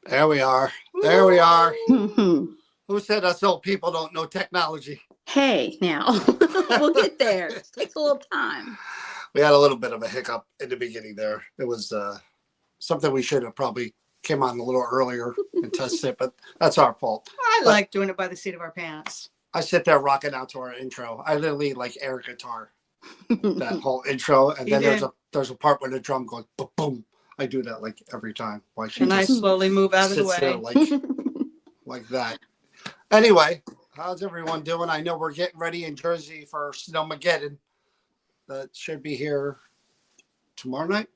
There we are. There we are. Who said us old people don't know technology? Hey, now. We'll get there. It takes a little time. We had a little bit of a hiccup in the beginning there. It was something we should have probably came on a little earlier and tested it, but that's our fault. I like doing it by the seat of our pants. I sit there rocking out to our intro. I literally like air guitar, that whole intro. And then there's a part where the drum goes boom, boom. I do that like every time. And I slowly move out of the way. There like that. Anyway, how's everyone doing? I know we're getting ready in Jersey for Snowmageddon. That should be here tomorrow night.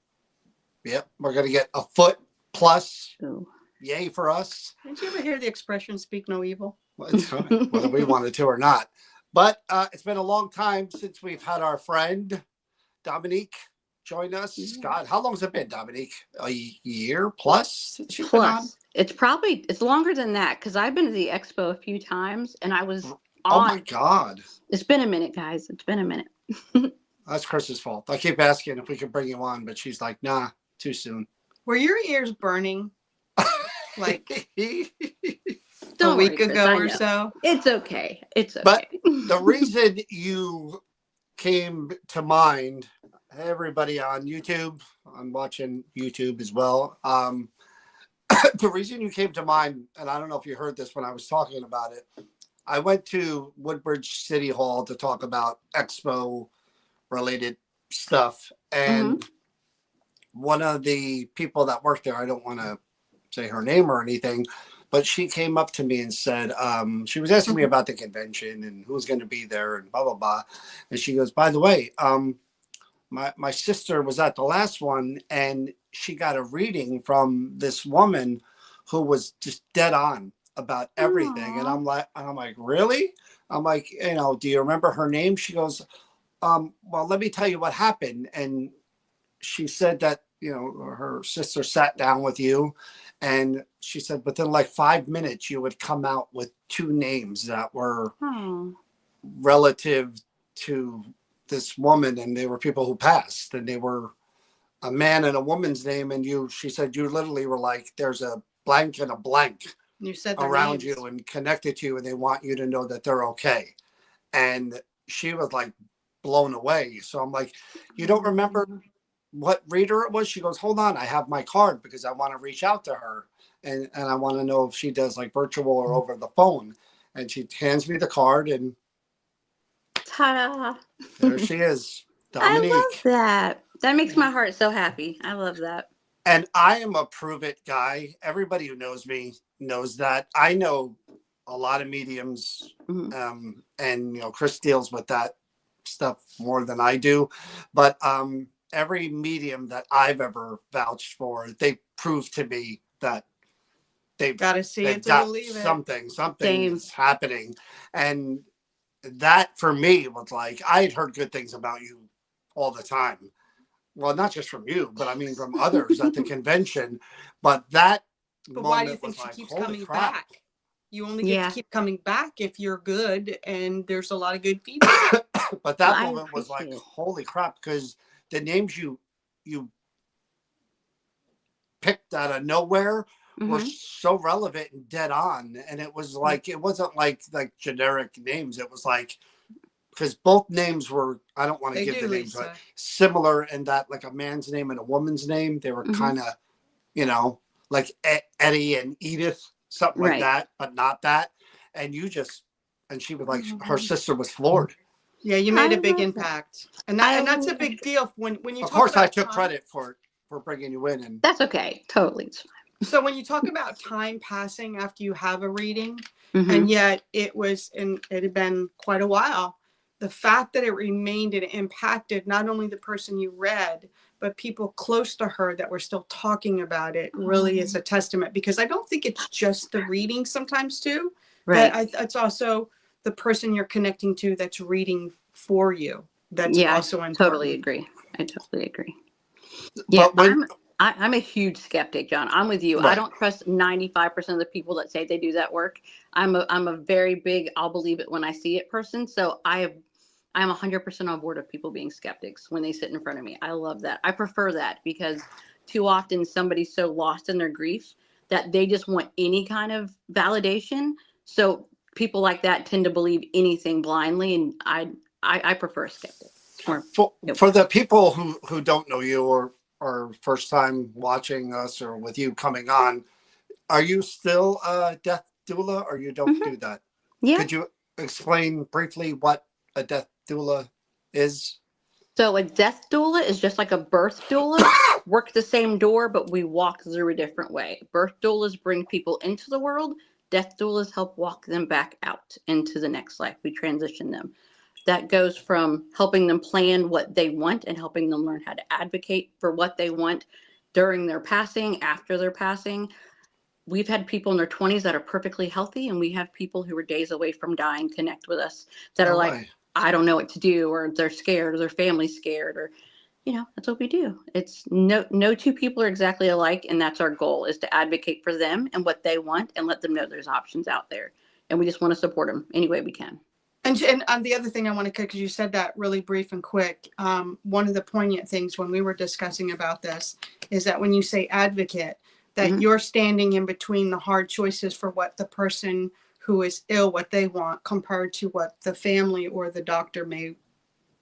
Yep, we're going to get a foot plus. Ooh. Yay for us. Did you ever hear the expression, speak no evil? Well, it's coming, whether we wanted to or not. But it's been a long time since we've had our friend Dominique join us. God, how long has it been, Dominique? A year plus since you've been on? It's longer than that because I've been to the expo a few times and I was on. Oh my God. It's been a minute, guys. It's been a minute. That's Chris's fault. I keep asking if we can bring you on, but she's like, nah, too soon. Were your ears burning like a week ago or so? It's okay. It's okay. But the reason you came to mind, everybody on YouTube, I'm watching YouTube as well. The reason you came to mind, and I don't know if you heard this when I was talking about it, I went to Woodbridge City Hall to talk about expo related stuff. And one of the people that worked there, I don't want to say her name or anything, but she came up to me and said, she was asking me about the convention and who's going to be there and blah, blah, blah. And she goes, by the way, my sister was at the last one and she got a reading from this woman who was just dead on about everything. Aww. And I'm like, really? I'm like, do you remember her name? She goes, well, let me tell you what happened. And she said that, her sister sat down with you and she said within like 5 minutes, you would come out with 2 names that were relative to this woman. And they were people who passed and they were a man and a woman's name. And she said, you literally were like, there's a blank and a blank you said around names. You and connected to you. And they want you to know that they're okay. And she was like blown away. So I'm like, you don't remember what reader it was? She goes, hold on, I have my card because I want to reach out to her. And I want to know if she does like virtual or over the phone. And she hands me the card and Ta-da. There she is, I love Dominique. that. That makes my heart so happy. I love that. And I am a prove it guy. Everybody who knows me knows that. I know a lot of mediums, Mhm. and Chris deals with that stuff more than I do. But every medium that I've ever vouched for, they prove to me that Gotta see they've it to got believe it. something Same. is happening. And that for me was like, I had heard good things about you all the time. Well, not just from you, but I mean from others at the convention. But that But why do you moment think was she like, keeps holy coming crap. back? You only get Yeah. to keep coming back if you're good and there's a lot of good feedback. But that I moment was like, appreciate it. holy crap, because the names you picked out of nowhere were Mhm. so relevant and dead on. And it was like, it wasn't like generic names. It was like, because both names were, I don't want to They give do, the names, Lisa. but similar in that like a man's name and a woman's name. They were Mhm. kind of, like Eddie and Edith, something like Right. that, but not that. And she was like, her Mhm. sister was floored. Yeah, you I made a big love that. impact. And I that's a love big deal when you Of talk course, I about took time. credit for bringing you in. And That's okay. Totally. It's So when you talk about time passing after you have a reading, fine. and Mhm. yet it had been quite a while, the fact that it remained and it impacted not only the person you read, but people close to her that were still talking about it really is a testament, because I don't think it's just the reading sometimes too, Right. that it's also the person you're connecting to that's reading for you. That's Yeah, also I totally important. agree. I totally agree. Yeah, but when I'm a huge skeptic, John. I'm with you. I right, don't trust 95% of the people that say they do that work. I'm a very big I'll believe it when I see it person. So I'm 100% on board of people being skeptics when they sit in front of me. I love that. I prefer that because too often somebody's so lost in their grief that they just want any kind of validation. So people like that tend to believe anything blindly, and I prefer a skeptic. Or for the people who don't know you or first time watching us or with you coming on, are you still a death doula or you don't Mhm. do that? Yeah. Could you explain briefly what a death doula is? So a death doula is just like a birth doula. Work the same door, but we walk through a different way. Birth doulas bring people into the world. Death doulas help walk them back out into the next life. We transition them. That goes from helping them plan what they want and helping them learn how to advocate for what they want during their passing, after their passing. We've had people in their 20s that are perfectly healthy, and we have people who are days away from dying connect with us that No are like, way. I don't know what to do, or they're scared, or their family's scared, or that's what we do. It's no two people are exactly alike, and that's our goal, is to advocate for them and what they want and let them know there's options out there. And we just want to support them any way we can. And the other thing I want to, because you said that really brief and quick, one of the poignant things when we were discussing about this is that when you say advocate, that Mhm. you're standing in between the hard choices for what the person who is ill, what they want, compared to what the family or the doctor may.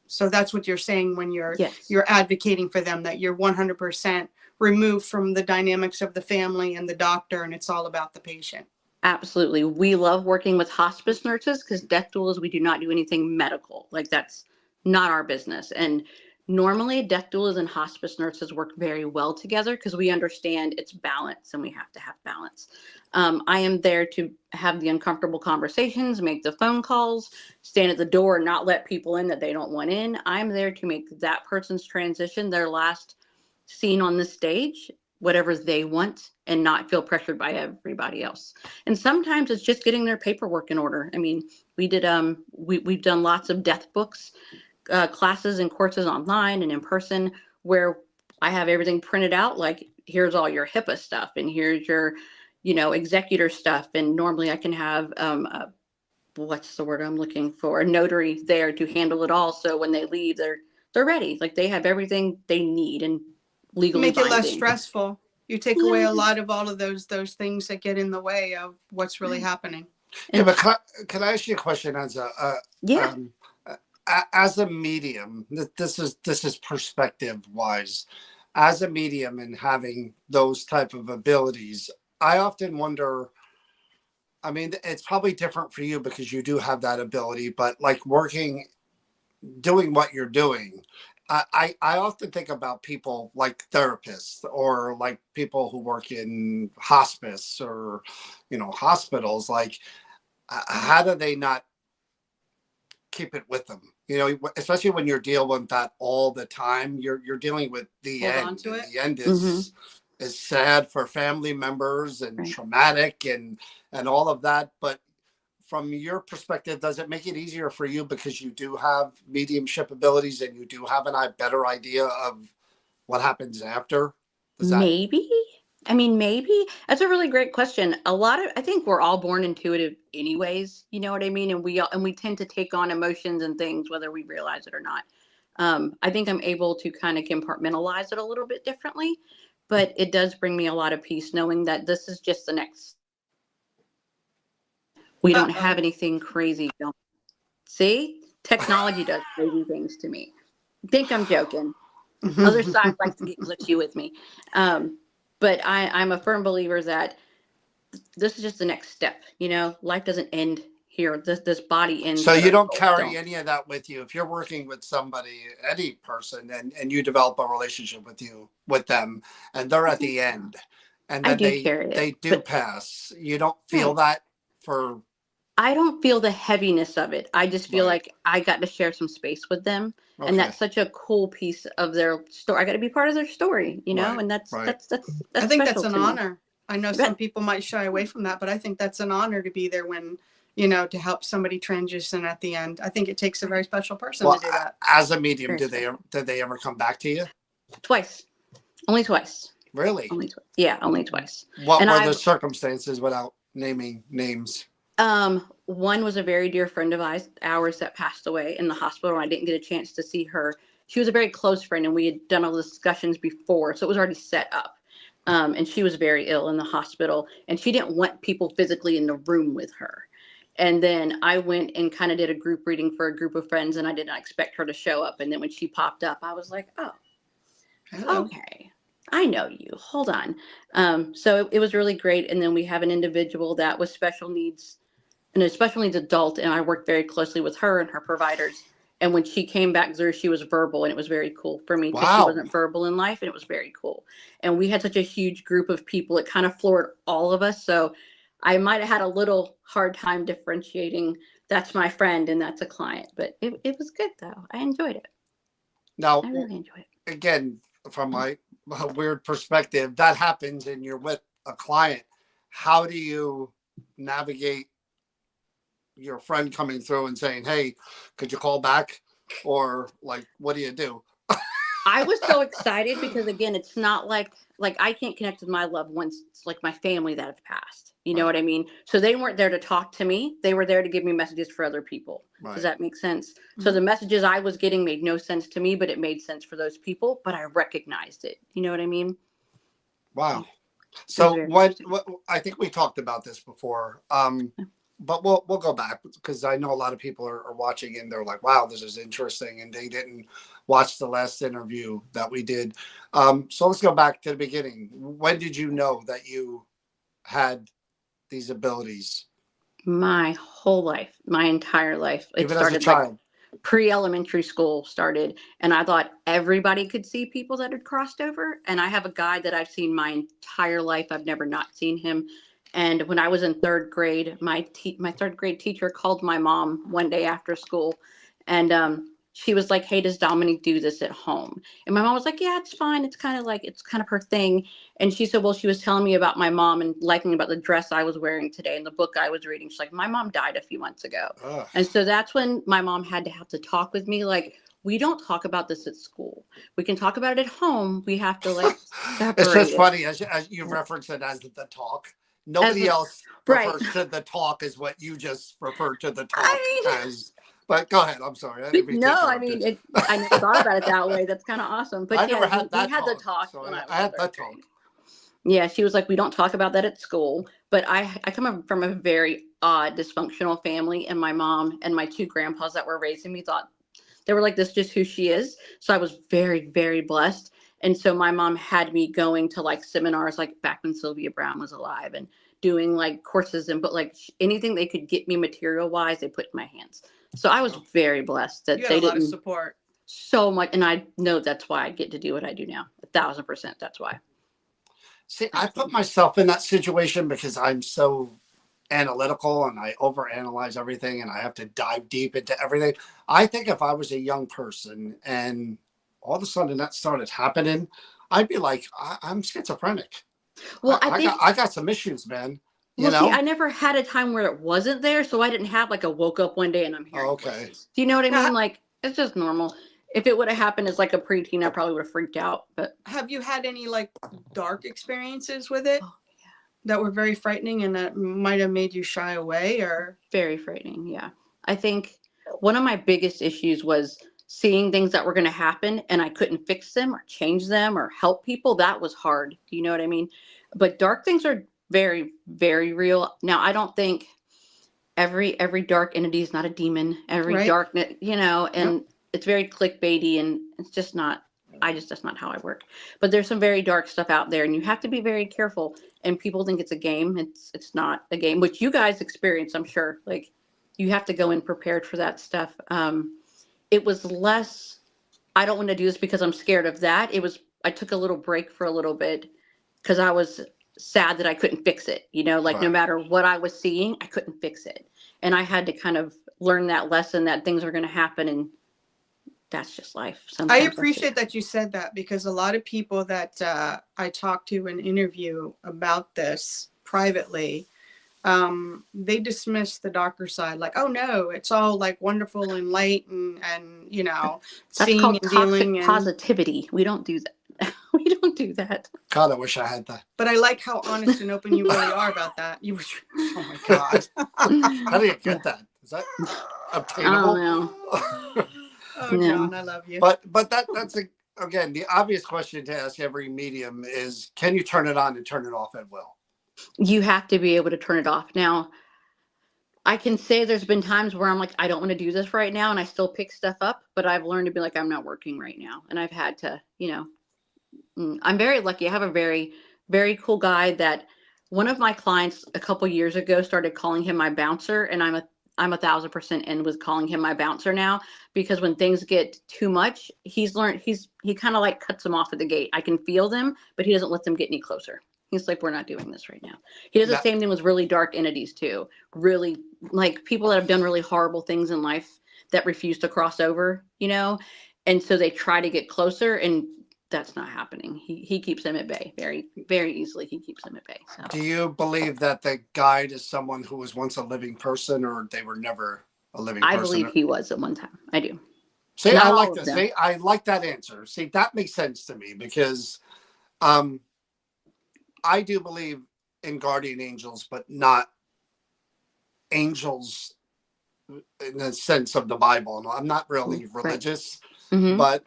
So that's what you're saying when Yes. you're advocating for them, that you're 100% removed from the dynamics of the family and the doctor, and it's all about the patient. Absolutely. We love working with hospice nurses because death doulas, we do not do anything medical. Like, that's not our business. And normally death doulas and hospice nurses work very well together because we understand it's balance and we have to have balance. I am there to have the uncomfortable conversations, make the phone calls, stand at the door and not let people in that they don't want in. I'm there to make that person's transition their last scene on the stage, whatever they want, and not feel pressured by everybody else. And sometimes it's just getting their paperwork in order. I mean, we've done lots of death books, classes and courses online and in person, where I have everything printed out, like, here's all your HIPAA stuff and here's your executor stuff. And normally I can have what's the word I'm looking for, a notary there to handle it all, so when they leave, they're ready, like they have everything they need and legally Make it less binding. stressful. You take away a lot of all of those things that get in the way of what's really happening. Yeah, And but can I ask you a question as yeah, as a medium? This is perspective wise. As a medium and having those type of abilities, I often wonder. I mean, it's probably different for you because you do have that ability, but like working doing what you're doing, I often think about people like therapists or like people who work in hospice or, hospitals. Like, how do they not keep it with them? Especially when you're dealing with that all the time, you're dealing with the Hold on end. to And it. the end is sad for family members and Right. traumatic and all of that. But from your perspective, does it make it easier for you because you do have mediumship abilities and you do have better idea of what happens after? Does that? Maybe. I mean, maybe. That's a really great question. I think we're all born intuitive anyways, you know what I mean? And we tend to take on emotions and things whether we realize it or not. I think I'm able to kind of compartmentalize it a little bit differently, but it does bring me a lot of peace knowing that this is just the next. We don't Uh-oh. have anything crazy going. See? Technology does crazy things to me. Think I'm joking. Other side likes to get glitchy with me. But I'm a firm believer that this is just the next step. Life doesn't end here. This body ends. So but you our don't souls carry don't. any of that with you. If you're working with somebody, any person, and you develop a relationship with them, and they're at the end, and I then do they carry it, they do but pass, you don't feel that for I don't feel the heaviness of it. I just feel right. like I got to share some space with them, and Okay. that's such a cool piece of their story. I got to be part of their story, Right. and that's Right. I think special that's an to me. honor. I know You some bet. people might shy away from that, but I think that's an honor to be there when, to help somebody transition at the end. I think it takes a very special person Well, to do that. as a medium, Very did they ever come back to you? Twice, only twice, Really? only twice. Yeah, only twice. What And were the I've circumstances without naming names? one was a very dear friend of ours that passed away in the hospital. And I didn't get a chance to see her. She was a very close friend, and we had done all the discussions before, so it was already set up. And she was very ill in the hospital, and she didn't want people physically in the room with her. And then I went and kind of did a group reading for a group of friends, and I did not expect her to show up. And then when she popped up, I was like, oh, Hello. okay, I know you. Hold on. So it was really great. And then we have an individual that was special needs, and a special needs adult, and I worked very closely with her and her providers. And when she came back through, she was verbal, and it was very cool for me because she Wow. wasn't verbal in life, and it was very cool. And we had such a huge group of people; it kind of floored all of us. So I might have had a little hard time differentiating that's my friend and that's a client, but it was good though. I enjoyed it. Now, I really enjoyed it. again, from my weird perspective, that happens and you're with a client. How do you navigate your friend coming through and saying, "Hey, could you call back?" Or like, what do you do? I was so excited because again, it's not like I can't connect with my loved ones. It's like my family that have passed. You know Right. what I mean? So they weren't there to talk to me. They were there to give me messages for other people. Right. Does that make sense? So the messages I was getting made no sense to me, but it made sense for those people. But I recognized it. You know what I mean? Wow. It was So very what interesting. I think we talked about this before. But we'll go back because I know a lot of people are watching and they're like, wow, this is interesting. And they didn't watch the last interview that we did. So let's go back to the beginning. When did you know that you had these abilities? My whole life, my entire life, it Even as a started like child? pre-elementary school started, and I thought everybody could see people that had crossed over. And I have a guy that I've seen my entire life. I've never not seen him. And when I was in third grade, my third grade teacher called my mom one day after school, and she was like, "Hey, does Dominique do this at home?" And my mom was like, "Yeah, it's fine. It's kind of her thing." And she said, "Well, she was telling me about my mom and liking about the dress I was wearing today and the book I was reading." She's like, "My mom died a few months ago." Ugh. And so that's when my mom had to talk with me. Like, we don't talk about this at school. We can talk about it at home. We have to like It's separate just it. funny as you reference it as the talk. As Nobody a, else right. refers to the talk as what you just referred to the talk I mean, as. But go ahead. I'm sorry. I didn't mean to no, I interrupt mean, you. I never thought about it that way. That's kind of awesome. I But never yeah, had we that had the talk. talk So when I I was in had third that grade. talk. Yeah, she was like, we don't talk about that at school. But I come from a very odd, dysfunctional family, and my mom and my two grandpas that were raising me thought they were like, this is just who she is. So I was very, very blessed. And so my mom had me going to like seminars, like back when Sylvia Brown was alive, and doing like courses, and but like anything they could get me material wise, they put in my hands. So I was very blessed that You had they a lot of didn't support. so much. And I know that's why I get to do what I do now. 1,000%. That's why. See, I put myself in that situation because I'm so analytical and I overanalyze everything and I have to dive deep into everything. I think if I was a young person and all of a sudden that started happening, I'd be like, I'm schizophrenic. Well, I think, I got some issues, man. You well, see, know? I never had a time where it wasn't there. So I didn't have like a woke up one day and I'm hearing Oh, okay. voices. Do you know what I Now, mean? Like, it's just normal. If it would have happened as like a preteen, I probably would have freaked out. But have you had any like dark experiences with it oh, that were very frightening and that might have made you shy away or? very frightening. Yeah. I think one of my biggest issues was seeing things that were going to happen and I couldn't fix them or change them or help people. That was hard. Do you know what I mean? But dark things are very, very real. Now, I don't think every dark entity is not a demon. Every Right. dark, you know, and Yep. it's very clickbaity and it's just not, that's not how I work. But there's some very dark stuff out there and you have to be very careful. And people think it's a game. It's not a game, which you guys experience, I'm sure. Like you have to go in prepared for that stuff. It was less, I don't want to do this because I'm scared of that. It was, I took a little break for a little bit because I was sad that I couldn't fix it. You know, like no Right. matter what I was seeing, I couldn't fix it. And I had to kind of learn that lesson that things are going to happen and that's just life. Sometimes I that's appreciate it. that you said that because a lot of people that I talked to and interview about this privately, they dismiss the darker side, like, oh no, it's all like wonderful and light and you know, That's seeing called and toxic dealing and. positivity. We don't do that. We don't do that. God, I wish I had that. But I like how honest and open you really are about that. You, oh my God. How do you get that? Is that I obtainable? don't know. Oh, No. John, I love you. But that's again the obvious question to ask every medium is, can you turn it on and turn it off at will? You have to be able to turn it off. Now, I can say there's been times where I'm like, I don't want to do this right now, and I still pick stuff up, but I've learned to be like, I'm not working right now. And I've had to, you know, I'm very lucky. I have a very, very cool guy that one of my clients a couple years ago started calling him my bouncer, and I'm 1,000% in with calling him my bouncer now because when things get too much, he kind of like cuts them off at the gate. I can feel them, but he doesn't let them get any closer. He's like, we're not doing this right now. He does the That- same thing with really dark entities too. Really like people that have done really horrible things in life that refuse to cross over, you know? And so they try to get closer and that's not happening. He keeps them at bay very, very easily. He keeps them at bay. So. Do you believe that the guide is someone who was once a living person, or they were never a living person? I believe he was at one time. I do. See, Not I all like of that. them. See, I like that answer. See, that makes sense to me because I do believe in guardian angels, but not angels in the sense of the Bible. I'm not really religious, Mm-hmm. but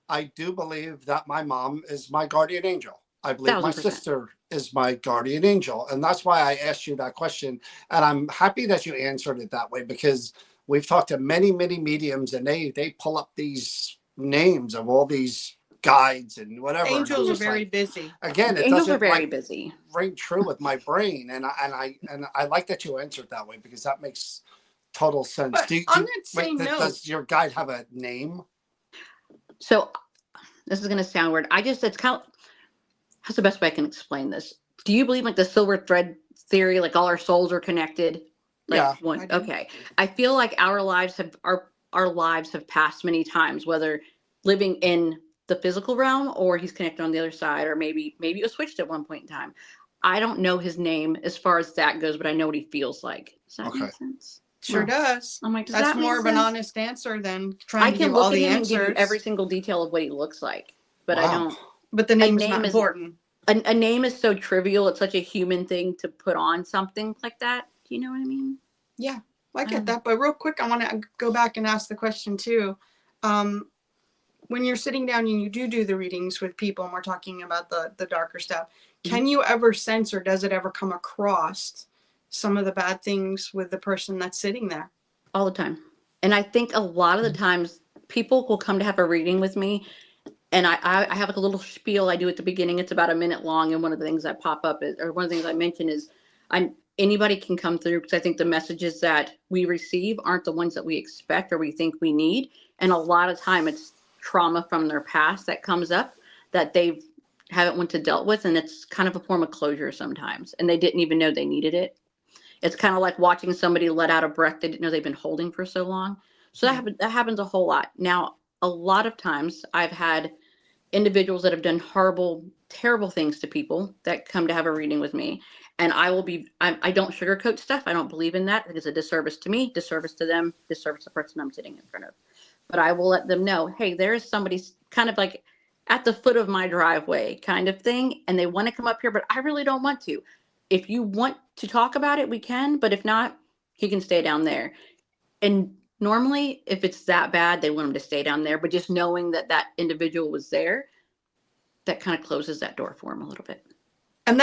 I do believe that my mom is my guardian angel. I believe my 1,000%. sister is my guardian angel. And that's why I asked you that question. And I'm happy that you answered it that way because we've talked to many, many mediums and they pull up these names of all these guides and whatever. Angels are just very like, busy. again, it Angels doesn't are very like busy. ring true with my brain. And I like that you answered that way because that makes total sense. But on that same note, does your guide have a name? So this is going to sound weird. It's kind of, how's the best way I can explain this? Do you believe like the silver thread theory, like all our souls are connected? Like Yeah. one. I do. Okay. I feel like our lives have passed many times, whether living in the physical realm or he's connected on the other side, or maybe it was switched at one point in time. I don't know his name as far as that goes, but I know what he feels like. Does that Okay. make sense? Sure No. does. I'm like, does That's that make more of an sense? honest answer than I trying to can give all look at the him and give you answers. every single detail of what he looks like, but I Wow. don't. But the name is name not is- important. A name is so trivial. It's such a human thing to put on something like that. Do you know what I mean? Yeah, I get that. But real quick, I want to go back and ask the question too. When you're sitting down and you do the readings with people and we're talking about the darker stuff, can you ever sense or does it ever come across some of the bad things with the person that's sitting there? All the time. And I think a lot of the times people will come to have a reading with me and I have like a little spiel I do at the beginning. It's about a minute long. And one of the things that pop up is, or one of the things I mention is anybody can come through, because I think the messages that we receive aren't the ones that we expect or we think we need. And a lot of time it's trauma from their past that comes up that they haven't went to dealt with. And it's kind of a form of closure sometimes. And they didn't even know they needed it. It's kind of like watching somebody let out a breath they didn't know they've been holding for so long. So that happens a whole lot. Now, a lot of times I've had individuals that have done horrible, terrible things to people that come to have a reading with me. And I don't sugarcoat stuff. I don't believe in that. It is a disservice to me, disservice to them, disservice to the person I'm sitting in front of. But I will let them know, hey, there is somebody kind of like at the foot of my driveway kind of thing. And they want to come up here, but I really don't want to. If you want to talk about it, we can. But if not, he can stay down there. And normally, if it's that bad, they want him to stay down there. But just knowing that that individual was there, that kind of closes that door for him a little bit. And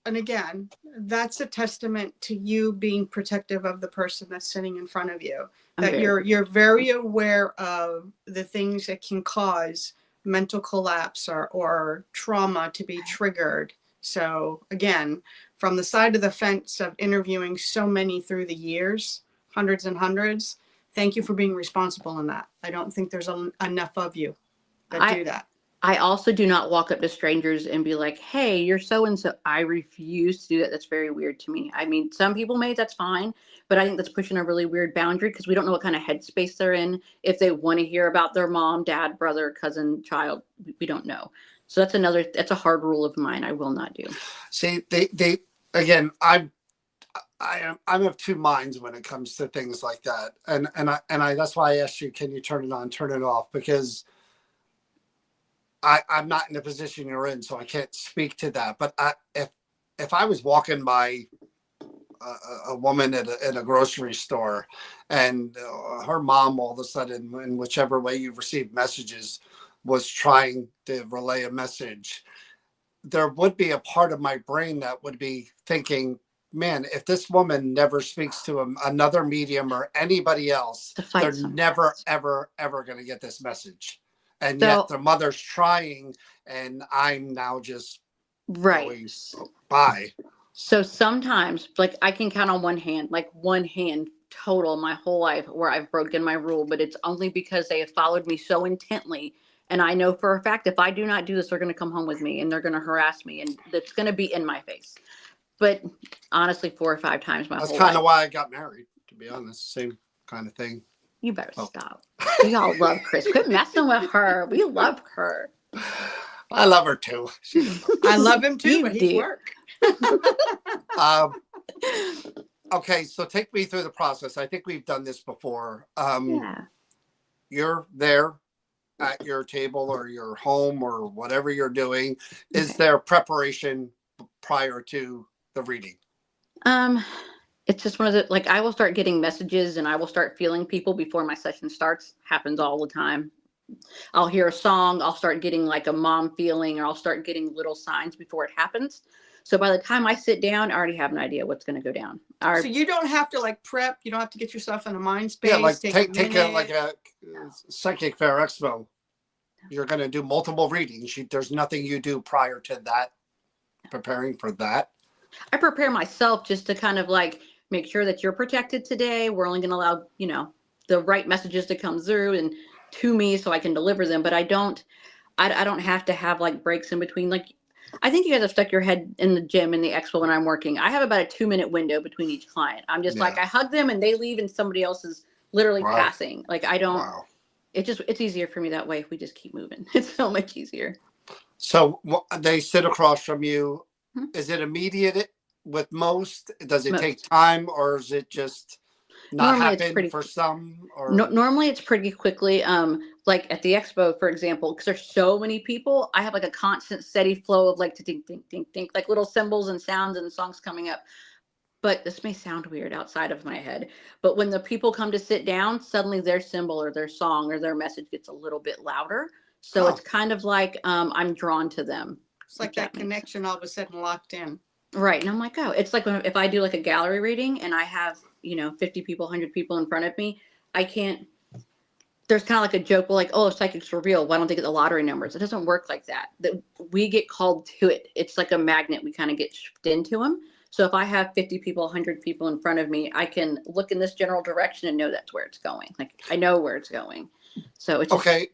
and again, that's a testament to you being protective of the person that's sitting in front of you. That you're very aware of the things that can cause mental collapse or trauma to be triggered. So again, from the side of the fence of interviewing so many through the years, hundreds and hundreds, thank you for being responsible in that. I don't think there's enough of you that do that. I also do not walk up to strangers and be like, hey, you're so-and-so. I refuse to do that. That's very weird to me. I mean, some people may, that's fine, but I think that's pushing a really weird boundary because we don't know what kind of headspace they're in. If they want to hear about their mom, dad, brother, cousin, child, we don't know. So that's a hard rule of mine. I will not do. See, they again, I'm of two minds when it comes to things like that. And I that's why I asked you, can you turn it on, turn it off? Because I'm not in the position you're in, so I can't speak to that. But if I was walking by a woman at a grocery store and her mom all of a sudden, in whichever way you've received messages, was trying to relay a message, there would be a part of my brain that would be thinking, man, if this woman never speaks to another medium or anybody else, they're never, ever, ever going to get this message. And yet the mother's trying, and I'm now just going by. So sometimes, like, I can count on one hand total my whole life where I've broken my rule, but it's only because they have followed me so intently. And I know for a fact, if I do not do this, they're going to come home with me and they're going to harass me, and it's going to be in my face. But honestly, 4 or 5 times my whole life. That's kind of why I got married, to be honest. Same kind of thing. You better stop. We all love Chris. Quit messing with her. We love her. I love her too. I love him too, but he's work. Okay, so take me through the process. I think we've done this before. You're there at your table or your home or whatever you're doing. Is there preparation prior to the reading? It's just one of the, like, I will start getting messages and I will start feeling people before my session starts. Happens all the time. I'll hear a song. I'll start getting like a mom feeling, or I'll start getting little signs before it happens. So by the time I sit down, I already have an idea what's going to go down. So you don't have to like prep. You don't have to get yourself in a mind space. Yeah, like take a psychic fair expo. You're going to do multiple readings. There's nothing you do prior to that, preparing for that. I prepare myself just to kind of like make sure that you're protected today. We're only going to allow, the right messages to come through and to me so I can deliver them. But I don't have to have like breaks in between. Like, I think you guys have stuck your head in the gym in the expo when I'm working. I have about a 2-minute window between each client. I'm just like, I hug them and they leave and somebody else is literally passing. Like, I don't, it's easier for me that way if we just keep moving. It's so much easier. So they sit across from you. Is it immediate with most? Does it take time, or is it just not happen for some? Or normally it's pretty quickly. Like at the expo, for example, because there's so many people, I have like a constant steady flow of like tink, tink, tink, tink, like little symbols and sounds and songs coming up. But this may sound weird outside of my head, but when the people come to sit down, suddenly their symbol or their song or their message gets a little bit louder. So it's kind of like I'm drawn to them. It's like that connection all of a sudden locked in. Right. And I'm like, it's like if I do like a gallery reading and I have, 50 people, 100 people in front of me, I can't, there's kind of like a joke, well, like, oh, psychics are real. Why don't they get the lottery numbers? It doesn't work like that. We get called to it. It's like a magnet. We kind of get shipped into them. So if I have 50 people, 100 people in front of me, I can look in this general direction and know that's where it's going. Like I know where it's going. So it's just, Okay.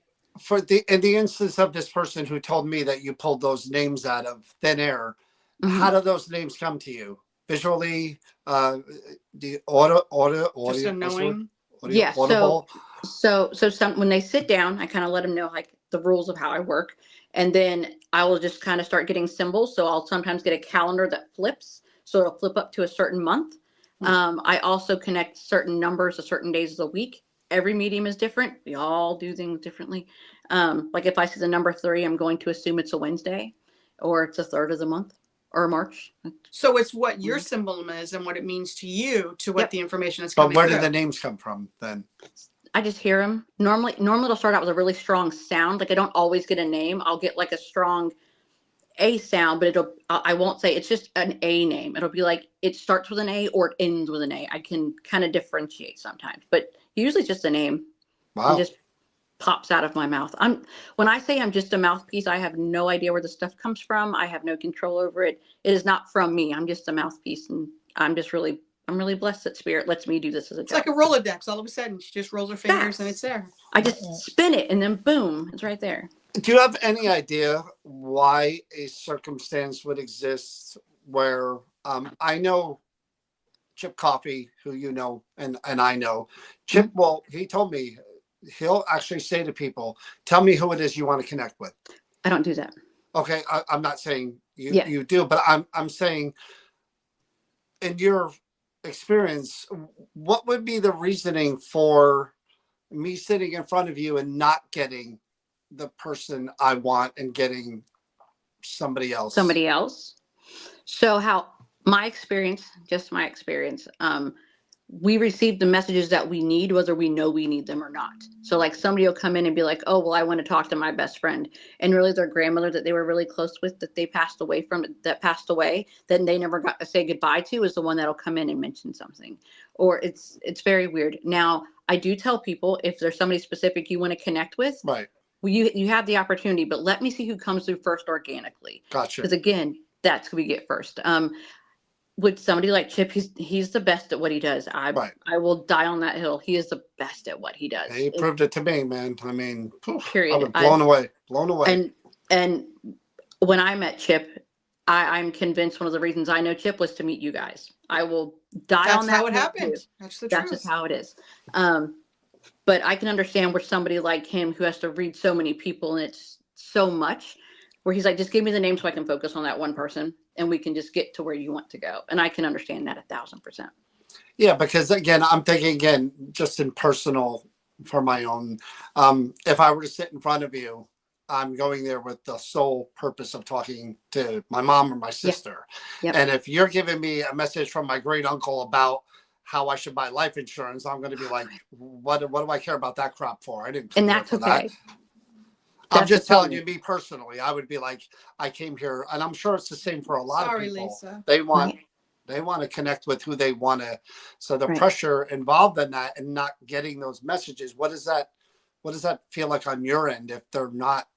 In the instance of this person who told me that you pulled those names out of thin air, mhm. how do those names come to you? Visually, the Just audio, knowing. Yeah. audible. So some when they sit down, I kind of let them know like the rules of how I work, and then I will just kind of start getting symbols. So I'll sometimes get a calendar that flips, so it'll flip up to a certain month. I also connect certain numbers to certain days of the week. Every medium is different. We all do things differently. Like if I see the number 3, I'm going to assume it's a Wednesday, or it's a third of the month, or March. So it's what your symbol is and what it means to you to what Yep. the information is But coming where through. did the names come from then? I just hear them. Normally it'll start out with a really strong sound. Like I don't always get a name. I'll get like a strong A sound, but I won't say it's just an A name. It'll be like it starts with an A or it ends with an A. I can kind of differentiate sometimes, but usually it's just a name and Wow. just pops out of my mouth. When I say I'm just a mouthpiece, I have no idea where the stuff comes from. I have no control over it. It is not from me. I'm just a mouthpiece, and I'm really blessed that spirit lets me do this as a It's job. like a Rolodex. All of a sudden, she just rolls her fingers and it's there. I just spin it and then boom, it's right there. Do you have any idea why a circumstance would exist where I know Chip Coffee, who you know, and I know Chip. Mm-hmm. Well, he told me he'll actually say to people, "Tell me who it is you want to connect with." I don't do that. Okay, I'm not saying Yeah. you do, but I'm saying in your experience, what would be the reasoning for me sitting in front of you and not getting the person I want and getting somebody else? Somebody else. So how my experience, just my experience, we receive the messages that we need, whether we know we need them or not. So like somebody will come in and be like, oh, well, I want to talk to my best friend. And really their grandmother that they were really close with, that they passed away from, that passed away, then they never got to say goodbye to, is the one that'll come in and mention something. Or it's very weird. Now, I do tell people if there's somebody specific you want to connect with, Right. well, you have the opportunity, but let me see who comes through first organically. Gotcha. Because again, that's who we get first. With somebody like Chip, he's the best at what he does. Right. I will die on that hill. He is the best at what he does. He proved it to me, man. I mean, Period. I was blown away. And when I met Chip, I'm convinced one of the reasons I know Chip was to meet you guys. I will die on that. That's how it hill happened. too. That's the That's truth. just how it is. But I can understand where somebody like him who has to read so many people and it's so much, where he's like, just give me the name so I can focus on that one person and we can just get to where you want to go. And I can understand that 1,000%. Yeah, because again, I'm thinking again, just in personal for my own, if I were to sit in front of you, I'm going there with the sole purpose of talking to my mom or my sister. Yep. And if you're giving me a message from my great uncle about how I should buy life insurance, I'm going to be like, what do I care about that crap for? I didn't come And here that's for okay. that. I'm just the telling point. you, me personally, I would be like, I came here, and I'm sure it's the same for a lot Sorry, of people. Lisa. They want Right. they want to connect with who they want to. So the Right. pressure involved in that and not getting those messages, what does that feel like on your end if they're not?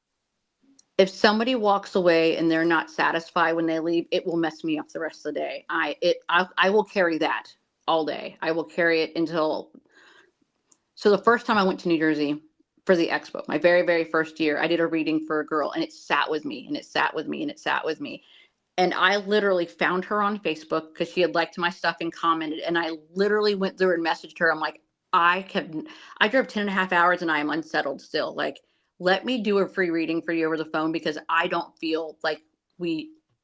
If somebody walks away and they're not satisfied when they leave, it will mess me up the rest of the day. I will carry that all day. I will carry it until. So the first time I went to New Jersey for the expo, my very, very first year, I did a reading for a girl and it sat with me and it sat with me and it sat with me. And I literally found her on Facebook because she had liked my stuff and commented. And I literally went through and messaged her. I'm like, I drove 10 and a half hours and I am unsettled still. Like, let me do a free reading for you over the phone because I don't feel like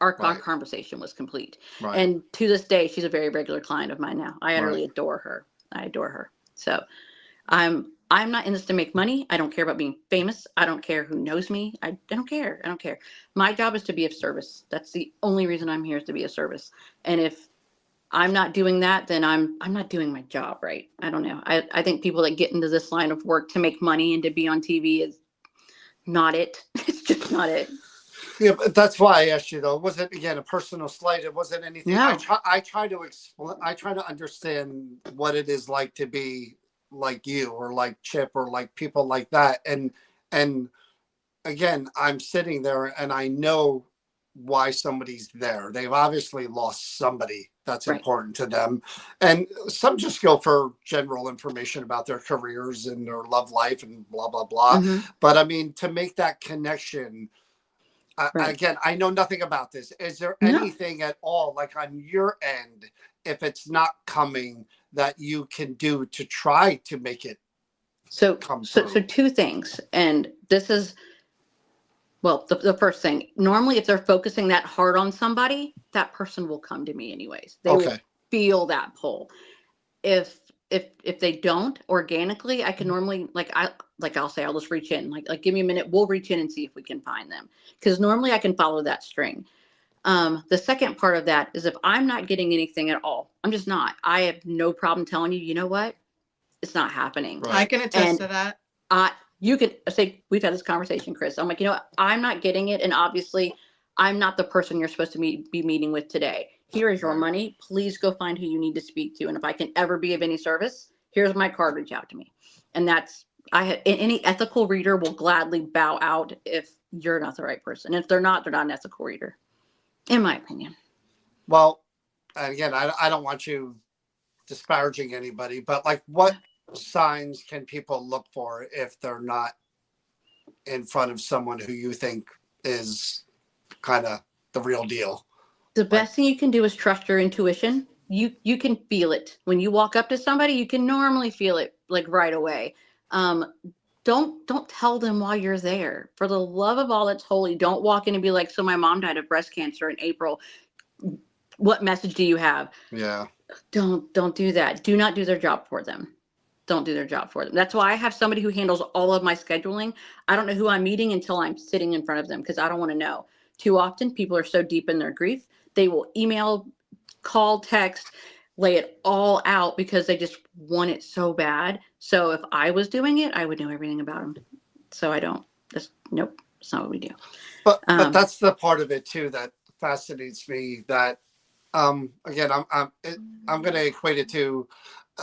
our Right. conversation was complete. Right. And to this day, she's a very regular client of mine now. I utterly Right. adore her. I adore her. So I'm not in this to make money. I don't care about being famous. I don't care who knows me. I don't care. I don't care. My job is to be of service. That's the only reason I'm here, is to be of service. And if I'm not doing that, then I'm not doing my job right. I don't know. I think people that get into this line of work to make money and to be on TV is not it. It's just not it. Yeah, but that's why I asked you though. It wasn't, again, a personal slight. It wasn't anything. No. I try to explain. I try to understand what it is like to be like you or like Chip or like people like that. And again, I'm sitting there and I know why somebody's there. They've obviously lost somebody that's Right. important to them. And some just go for general information about their careers and their love life and blah, blah, blah. Mhm. But I mean, to make that connection, Right. again, I know nothing about this. Is there No. anything at all, like on your end, if it's not coming, that you can do to try to make it So, come so through? two things, and this is, well, the first thing, normally if they're focusing that hard on somebody, that person will come to me anyways. They will Okay. feel that pull. If they don't organically, I can normally I'll say I'll just reach in, like give me a minute, we'll reach in and see if we can find them, because normally I can follow that string. The second part of that is if I'm not getting anything at all, I'm just not. I have no problem telling you, you know what, it's not happening. Right. I can attest to that. You could say, we've had this conversation, Chris. I'm like, you know what? I'm not getting it. And obviously I'm not the person you're supposed to be meeting with today. Here is your Right. money. Please go find who you need to speak to. And if I can ever be of any service, here's my card, reach out to me. And that's, any ethical reader will gladly bow out if you're not the right person. If they're not an ethical reader, in my opinion. Well, again, I don't want you disparaging anybody, but like what signs can people look for if they're not in front of someone who you think is kind of the real deal? The best thing you can do is trust your intuition. You can feel it when you walk up to somebody. You can normally feel it like right away. Don't tell them while you're there. For the love of all that's holy, don't walk in and be like, so my mom died of breast cancer in April. What message do you have? Yeah. Don't do that. Do not do their job for them. Don't do their job for them. That's why I have somebody who handles all of my scheduling. I don't know who I'm meeting until I'm sitting in front of them, because I don't want to know. Too often people are so deep in their grief, they will email, call, text, lay it all out because they just want it so bad. So if I was doing it, I would know everything about them. So I don't. Nope. That's not what we do. But that's the part of it too that fascinates me. That again, I'm going to equate it to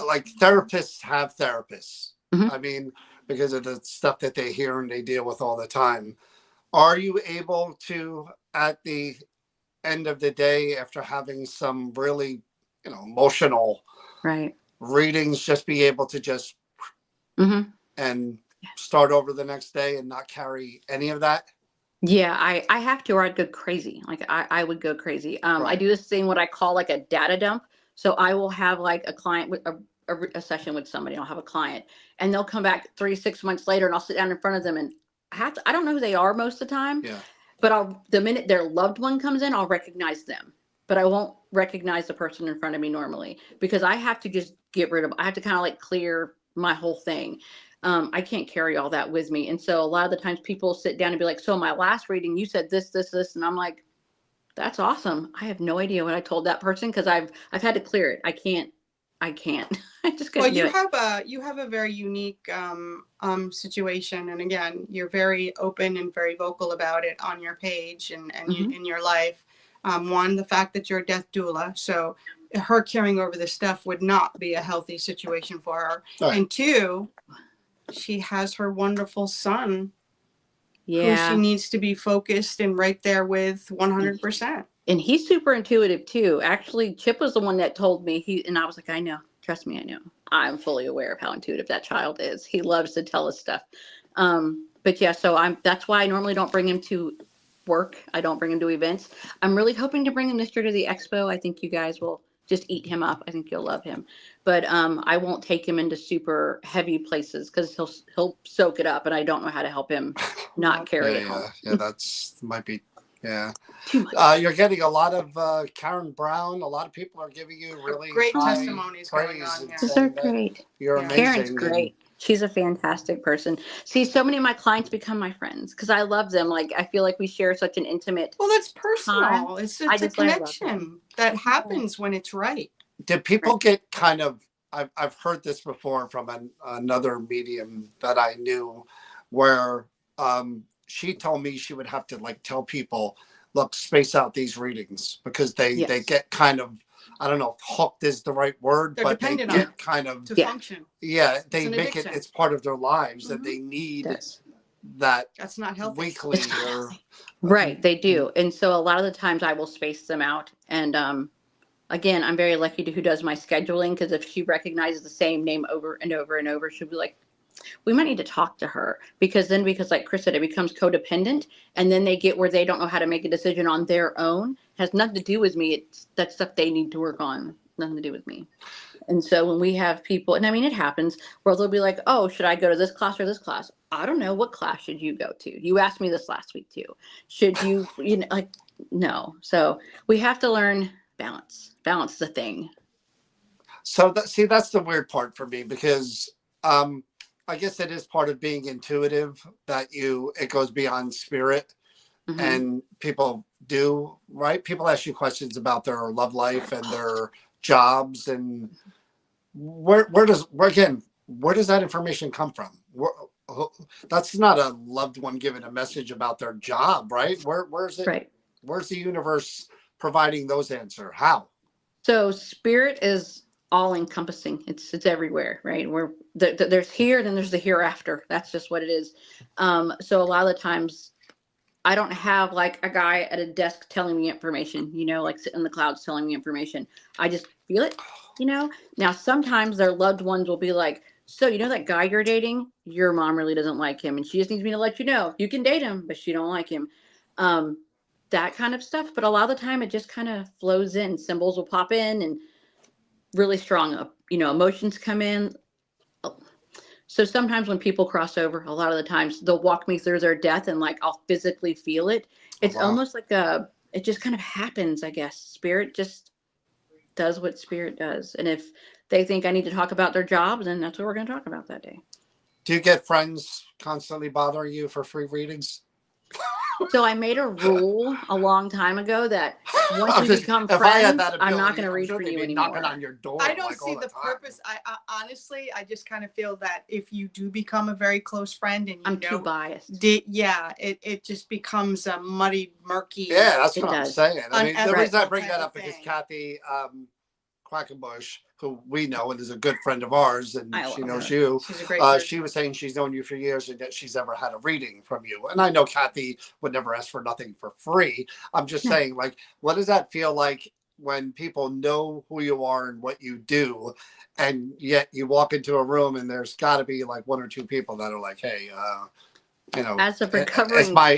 like therapists have therapists. Mhm. I mean, because of the stuff that they hear and they deal with all the time. Are you able to, at the end of the day, after having some really, emotional Right. readings, just be able to just Mm-hmm. and start over the next day and not carry any of that? Yeah, I have to, or I'd go crazy. Like I would go crazy. I Right. do this thing, what I call like a data dump. So I will have like a client with a session with somebody. I'll have a client and they'll come back 3-6 months later and I'll sit down in front of them and I don't know who they are most of the time, Yeah. but the minute their loved one comes in, I'll recognize them, but I won't recognize the person in front of me normally, because I have to just I have to kind of like clear my whole thing. I can't carry all that with me. And so a lot of the times people sit down and be like, so my last reading, you said this, this, this. And I'm like, that's awesome. I have no idea what I told that person, because I've had to clear it. I can't. I just couldn't do it. You have a very unique situation, and again, you're very open and very vocal about it on your page and Mhm. in your life. One, the fact that you're a death doula, so her carrying over this stuff would not be a healthy situation for her. Right. And two, she has her wonderful son who she Yeah. needs to be focused and right there with 100%. And he's super intuitive too. Actually, Chip was the one that told me, and I was like, I know, trust me, I know. I'm fully aware of how intuitive that child is. He loves to tell us stuff. But yeah, so that's why I normally don't bring him to work. I don't bring him to events. I'm really hoping to bring him this year to the expo. I think you guys will just eat him up. I think you'll love him. But I won't take him into super heavy places because he'll soak it up, and I don't know how to help him not carry it home. Yeah, that's might be. Yeah. Too much. You're getting a lot of Karen Brown. A lot of people are giving you really Great high testimonies going praise on and here. Those saying are that great. You're Yeah. amazing. Karen's great. She's a fantastic person. See, so many of my clients become my friends because I love them. Like, I feel like we share such an intimate. Well, that's personal. Time. It's I a love them. connection that happens when it's right. Did people get kind of? I've heard this before from another medium that I knew, where she told me she would have to like tell people, look, space out these readings because they get kind of, I don't know if hooked is the right word, They're but they dependent get on it kind of to Yeah. function. yeah, they an make it, addiction. it's part of their lives that Mhm. they need Yes. that That's not healthy. weekly It's not or healthy. Right, they do. And so a lot of the times I will space them out. And again, I'm very lucky to who does my scheduling, because if she recognizes the same name over and over and over, she'll be like, we might need to talk to her, because like Chris said, it becomes codependent, and then they get where they don't know how to make a decision on their own. It has nothing to do with me. It's that stuff they need to work on. Nothing to do with me. And so when we have people, and I mean, it happens where they'll be like, oh, should I go to this class or this class? I don't know. What class should you go to? You asked me this last week too. Should you, like, no. So we have to learn balance. Balance is a thing. So that's the weird part for me, because I guess it is part of being intuitive that it goes beyond spirit. Mm-hmm. And people do, right? People ask you questions about their love life and their jobs, and where does that information come from? That's not a loved one giving a message about their job, right? Where's it? Right. Where's the universe providing those answers? How? So spirit is all encompassing. It's everywhere, right? There's here, then there's the hereafter. That's just what it is. So a lot of the times I don't have like a guy at a desk telling me information, like sitting in the clouds telling me information. I just feel it, Now sometimes their loved ones will be like, so that guy you're dating, your mom really doesn't like him, and she just needs me to let you know you can date him, but she don't like him. That kind of stuff. But a lot of the time it just kind of flows in. Symbols will pop in, and really strong, emotions come in. So sometimes when people cross over, a lot of the times they'll walk me through their death, and like I'll physically feel it. It's almost like it just kind of happens, I guess. Spirit just does what spirit does. And if they think I need to talk about their job, then that's what we're going to talk about that day. Do you get friends constantly bothering you for free readings? So I made a rule a long time ago that once we become friends, I'm not going to reach for you anymore. Knocking on your door, I don't see the purpose. I honestly, I just kind of feel that if you do become a very close friend, and I'm too biased. It just becomes a muddy, murky. Yeah, that's what I'm saying. I mean, the reason I bring that up is because Kathy Quackenbush, who we know and is a good friend of ours, and she knows you. She's a great person. She was saying she's known you for years and that she's ever had a reading from you. And I know Kathy would never ask for nothing for free. I'm just saying, like, what does that feel like when people know who you are and what you do, and yet you walk into a room and there's got to be like one or two people that are like, hey, as a recovering is my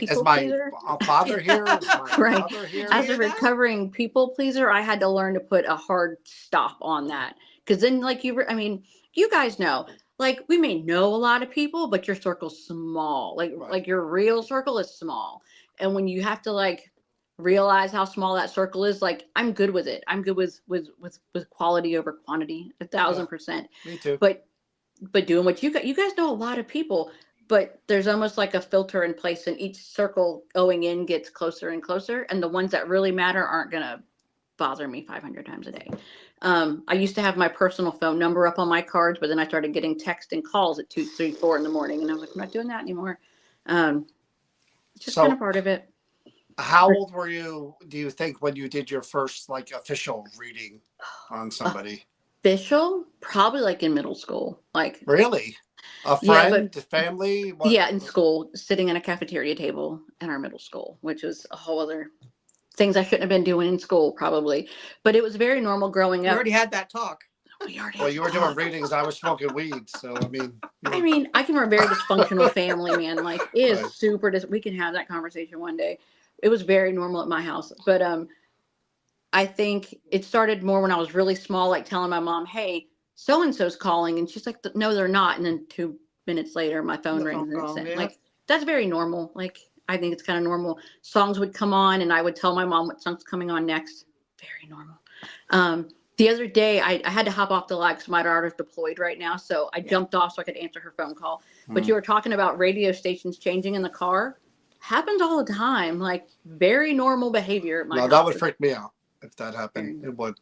father here? Is my right. mother here? As a recovering people pleaser, I had to learn to put a hard stop on that. Because then, like you guys know, like we may know a lot of people, but your circle's small. Like your real circle is small. And when you have to like realize how small that circle is, like I'm good with it. I'm good with quality over quantity, 1,000%. Me too. But doing what you guys know a lot of people. But there's almost like a filter in place, and each circle going in gets closer and closer. And the ones that really matter aren't going to bother me 500 times a day. I used to have my personal phone number up on my cards, but then I started getting text and calls at 2, 3, 4 in the morning. And I was like, I'm not doing that anymore. It's just kind of part of it. How old were you, do you think, when you did your first like official reading on somebody? Official? Probably like in middle school. Like really? A friend, family? What? Yeah, in school, sitting in a cafeteria table in our middle school, which was a whole other things I shouldn't have been doing in school, probably. But it was very normal growing up. We already had that talk. Well, you were doing readings. I was smoking weed, so I mean. I came from a very dysfunctional family, man. Like it is super. We can have that conversation one day. It was very normal at my house, but I think it started more when I was really small, like telling my mom, "Hey, so and so's calling," and she's like, "No, they're not." And then 2 minutes later, my phone rings. Like that's very normal. Like I think it's kind of normal. Songs would come on, and I would tell my mom what song's coming on next. Very normal. The other day, I had to hop off the line because my daughter's deployed right now, so I jumped off so I could answer her phone call. But you were talking about radio stations changing in the car. Happens all the time. Like very normal behavior. No, that would freak me out if that happened. It would.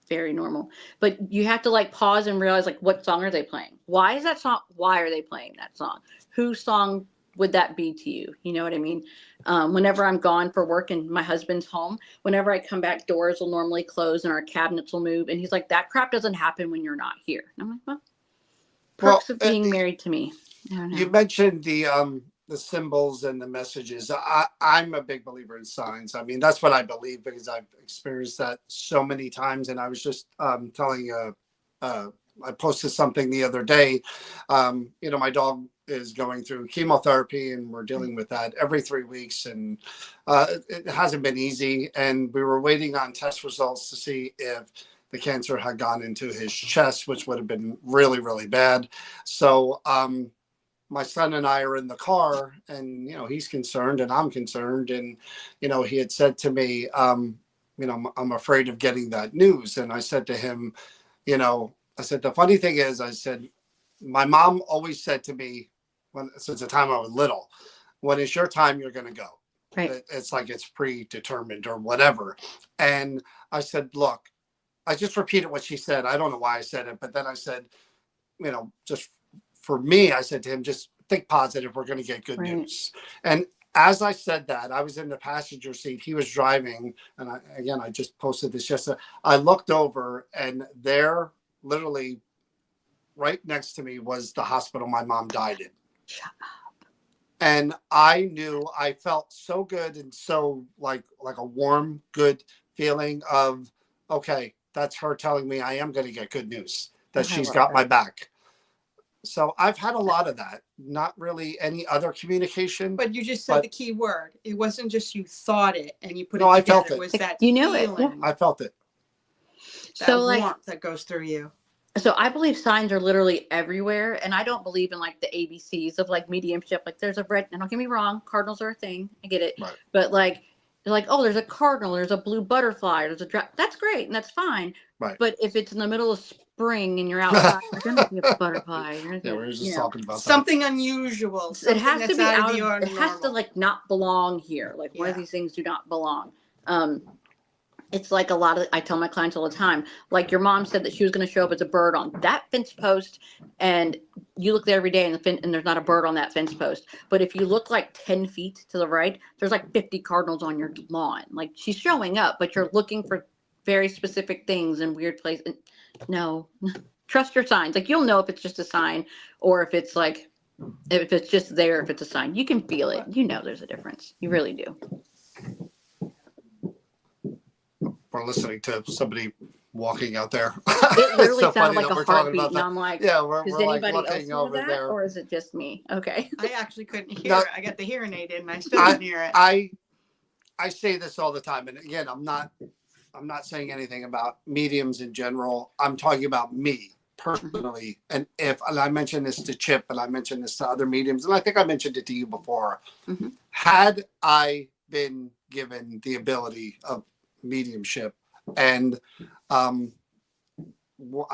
Very normal. But you have to like pause and realize like what song are they playing? Why is that song? Why are they playing that song? Whose song would that be to you? You know what I mean? Whenever I'm gone for work and my husband's home, whenever I come back, doors will normally close and our cabinets will move. And he's like, that crap doesn't happen when you're not here. And I'm like, well, perks of being married to me. You mentioned the the symbols and the messages. I'm a big believer in signs. I mean, that's what I believe because I've experienced that so many times. And I was just telling I posted something the other day. My dog is going through chemotherapy and we're dealing with that every 3 weeks. And it hasn't been easy. And we were waiting on test results to see if the cancer had gone into his chest, which would have been really, really bad. So my son and I are in the car and, he's concerned and I'm concerned. And, he had said to me, I'm afraid of getting that news. And I said to him, I said, the funny thing is, I said, my mom always said to me since the time I was little, when it's your time, you're going to go. Right. It's like it's predetermined or whatever. And I said, look, I just repeated what she said. I don't know why I said it, but then I said, just for me, I said to him, just think positive. We're going to get good news. And as I said that, I was in the passenger seat. He was driving. And I just posted this yesterday. I looked over and there, literally right next to me, was the hospital my mom died in. Shut up. And I knew, I felt so good and so like a warm, good feeling of, okay, that's her telling me I am going to get good news, that she's got my back. So I've had a lot of that, not really any other communication. But you just said the key word. It wasn't just you thought it and you put it together. I felt it. It was that you knew feeling. it. I felt it. That warmth that goes through you. So I believe signs are literally everywhere. And I don't believe in like the ABCs of like mediumship. Like there's a red, and don't get me wrong, cardinals are a thing. I get it. Right. But like, they're like, oh, there's a cardinal, there's a blue butterfly, there's a that's great and that's fine. Right. But if it's in the middle of spring and you're outside, you're gonna see a butterfly. Yeah, we were just talking about something unusual. It has to be out of, it has to like not belong here. Like one of these things do not belong. It's like a lot of, I tell my clients all the time, like your mom said that she was going to show up as a bird on that fence post, and you look there every day and there's not a bird on that fence post. But if you look like 10 feet to the right, there's like 50 cardinals on your lawn. Like she's showing up, but you're looking for very specific things in weird places. No, trust your signs. Like you'll know if it's just a sign or if it's like, if it's just there, if it's a sign. You can feel it. There's a difference. You really do. We're listening to somebody walking out there. It literally so sounded like a heartbeat, and I'm like, we're anybody like else over that, there, or is it just me? Okay. I actually couldn't hear it. I got the hearing aid in, and I still didn't hear it. I say this all the time, and again, I'm not saying anything about mediums in general. I'm talking about me personally, and I mentioned this to Chip, and I mentioned this to other mediums, and I think I mentioned it to you before. Mm-hmm. Had I been given the ability of mediumship and I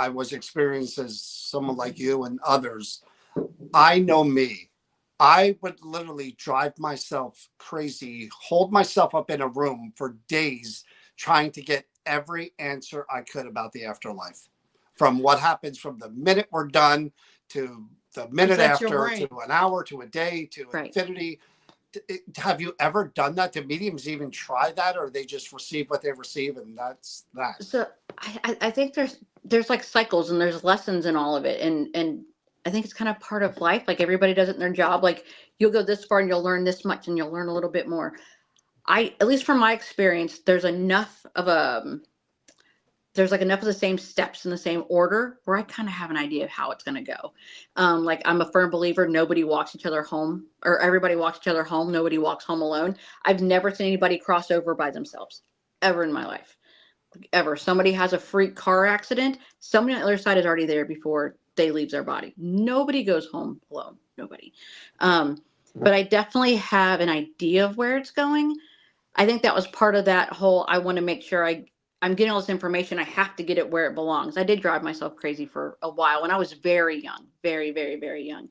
was experienced as someone like you and others, I know me, I would literally drive myself crazy, hold myself up in a room for days trying to get every answer I could about the afterlife, from what happens from the minute we're done to the minute after, to an hour, to a day, to infinity. Have you ever done that? Do mediums even try that, or they just receive what they receive and that's that? So I think there's like cycles and there's lessons in all of it. And I think it's kind of part of life. Like everybody does it in their job. Like you'll go this far and you'll learn this much and you'll learn a little bit more. At least from my experience, there's enough of the same steps in the same order where I kind of have an idea of how it's going to go. Like I'm a firm believer, nobody walks each other home, or everybody walks each other home. Nobody walks home alone. I've never seen anybody cross over by themselves ever in my life, ever. Somebody has a freak car accident. Somebody on the other side is already there before they leave their body. Nobody goes home alone. Nobody. But I definitely have an idea of where it's going. I think that was part of that whole, I want to make sure I'm getting all this information. I have to get it where it belongs. I did drive myself crazy for a while when I was very young, very, very, very young.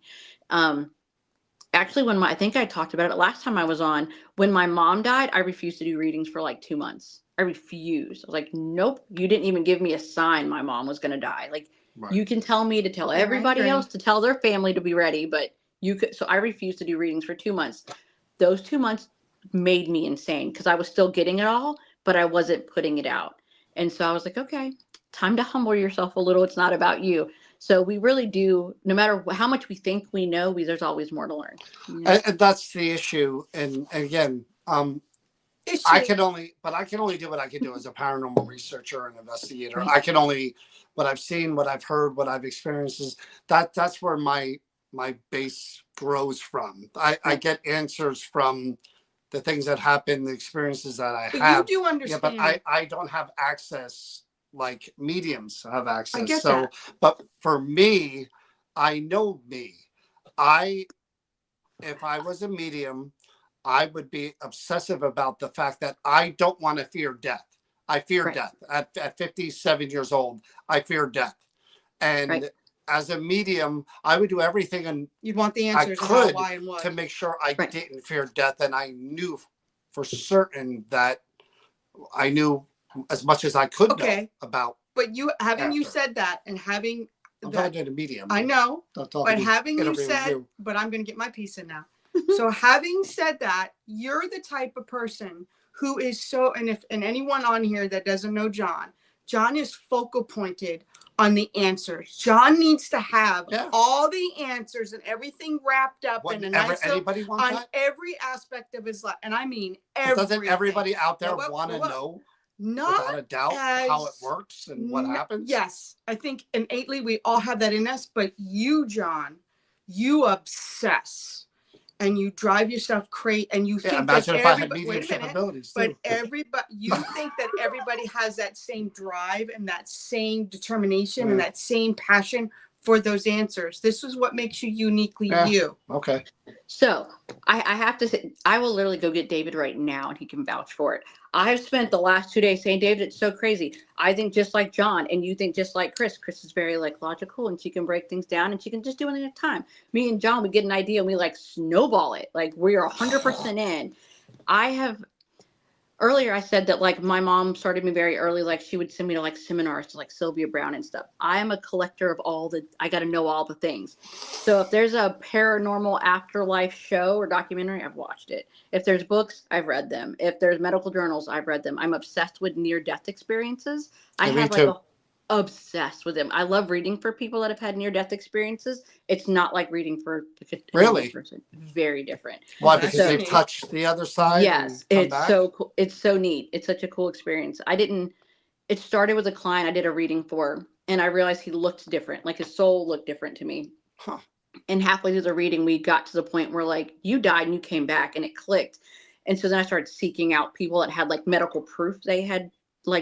Actually, I think I talked about it last time I was on, when my mom died, I refused to do readings for like 2 months. I refused. I was like, nope, you didn't even give me a sign my mom was going to die. Like you can tell me to tell everybody else to tell their family to be ready, but you could. So I refused to do readings for 2 months. Those 2 months made me insane because I was still getting it all, but I wasn't putting it out. And so I was like, okay, time to humble yourself a little. It's not about you. So we really do, no matter how much we think we know, there's always more to learn. And that's the issue. And again, I can only do what I can do as a paranormal researcher and investigator. Right. I can only what I've seen, what I've heard, what I've experienced is that's where my base grows from. I get answers from the things that happen, the experiences that I But have. you do understand. Yeah, but I don't have access like mediums have access. I get so that. But for me, I know me. If I was a medium, I would be obsessive about the fact that I don't want to fear death. I fear death. At 57 years old, I fear death. And as a medium, I would do everything and you'd want the answers I about could why and what. to make sure I didn't fear death. And I knew for certain that I knew as much as I could know about. But you said that and having I'm that, talking to a medium. I know, but having you said, but I'm going to get my piece in now. So having said that, you're the type of person who is so, and anyone on here that doesn't know John is focal pointed on the answers. John needs to have all the answers and everything wrapped up in a nice anybody want on that? every aspect of his life. And I mean everything. Doesn't everybody out there want to know? Not without a doubt how it works and what happens? Yes. I think innately we all have that in us, but you, John, you obsess. And you drive yourself crazy, and you think that everybody. Wait a minute, but you think that everybody has that same drive and that same determination and that same passion for those answers. This is what makes you uniquely you. Okay. So I have to say, I will literally go get David right now, and he can vouch for it. I've spent the last 2 days saying, David, it's so crazy. I think just like John, and you think just like Chris. Chris is very logical, and she can break things down, and she can just do it in a time. Me and John, we get an idea, and we snowball it. We are 100% in. Earlier, I said that my mom started me very early. She would send me to seminars to Sylvia Browne and stuff. I am a collector of I got to know all the things. So if there's a paranormal afterlife show or documentary, I've watched it. If there's books, I've read them. If there's medical journals, I've read them. I'm obsessed with near-death experiences. I have obsessed with them. I love reading for people that have had near-death experiences. It's not like reading for a person. Very different. Why? Because they've touched the other side. Yes, it's so cool. It's so neat. It's such a cool experience. It started with a client I did a reading for, and I realized he looked different. His soul looked different to me. Huh. And halfway through the reading, we got to the point where you died and you came back, and it clicked. And so then I started seeking out people that had medical proof they had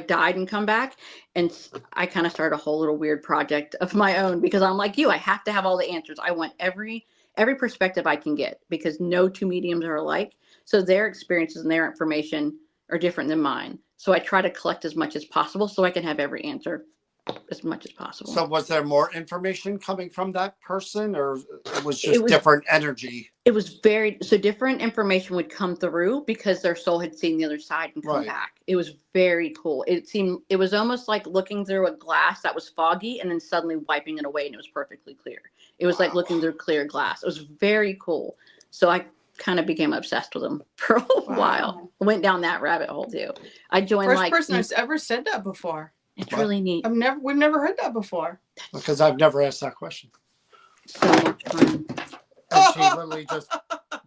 died and come back. And I kind of started a whole little weird project of my own, because I'm like you, I have to have all the answers. I want every perspective I can get, because no two mediums are alike. So their experiences and their information are different than mine. So I try to collect as much as possible so I can have every answer as much as possible. So was there more information coming from that person, or it was just different energy? It was different information would come through because their soul had seen the other side and come back. It was very cool. It was almost like looking through a glass that was foggy and then suddenly wiping it away, and it was perfectly clear. It was like looking through clear glass. It was very cool. So I kind of became obsessed with them for a while. I went down that rabbit hole too. I joined First person I've ever said that before. It's really neat. We've never heard that before. Because I've never asked that question. So much fun. And she literally just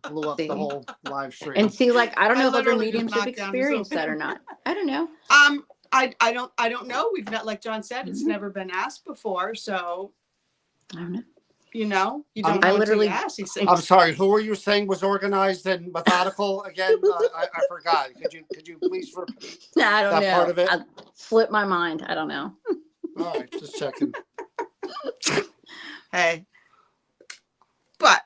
blew up the whole live stream. And see, I don't know if other mediums have experienced that or not. I don't know. I don't know. We've not, like John said, it's never been asked before. So I don't know. You don't know literally ask these things. I'm sorry. Who were you saying was organized and methodical again? I forgot. Could you please repeat I don't know. Part of it? I slipped my mind. I don't know. All right, just checking. Hey, but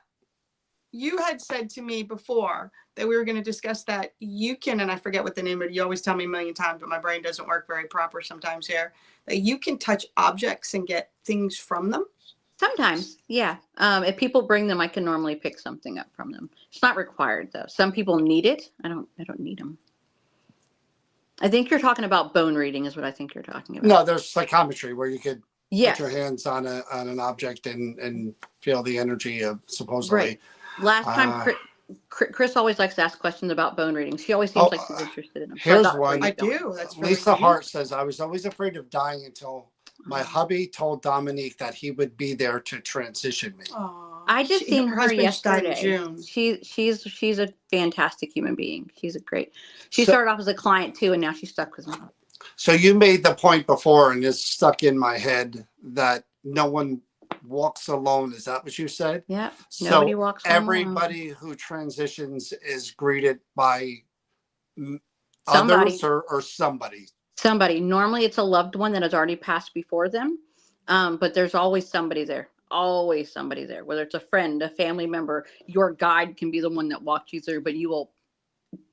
you had said to me before that we were going to discuss that you can, and I forget what the name of it. You always tell me a million times, but my brain doesn't work very proper sometimes here. That you can touch objects and get things from them. Sometimes, yeah. If people bring them, I can normally pick something up from them. It's not required though. Some people need it. I don't need them. I think you're talking about bone reading is what I think you're talking about. No, there's psychometry where you could put your hands on an object and feel the energy of supposedly. Right. Last time, Chris always likes to ask questions about bone reading. She always seems like she's interested in them. Here's one. I do. That's really Lisa Hart says, I was always afraid of dying until my hubby told Dominique that he would be there to transition me. Aw. I just seen her husband just died in yesterday. June. She's a fantastic human being. She's a great. She So- started off as a client too, and now she's stuck with me. So you made the point before, and it's stuck in my head, that no one walks alone. Is that what you said? Yeah. So Nobody walks alone. everybody who transitions is greeted by Somebody. others or somebody. Somebody. Normally, it's a loved one that has already passed before them, but there's always somebody there. Always somebody there. Whether it's a friend, a family member, your guide can be the one that walks you through. But you will.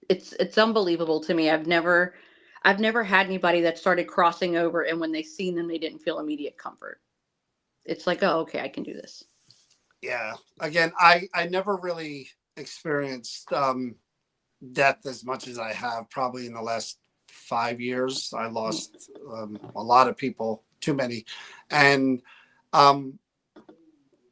It's unbelievable to me. I've never had anybody that started crossing over, and when they seen them, they didn't feel immediate comfort. It's like, oh, okay, I can do this. Yeah. Again, I never really experienced death as much as I have probably in the last 5 years. I lost a lot of people, too many. And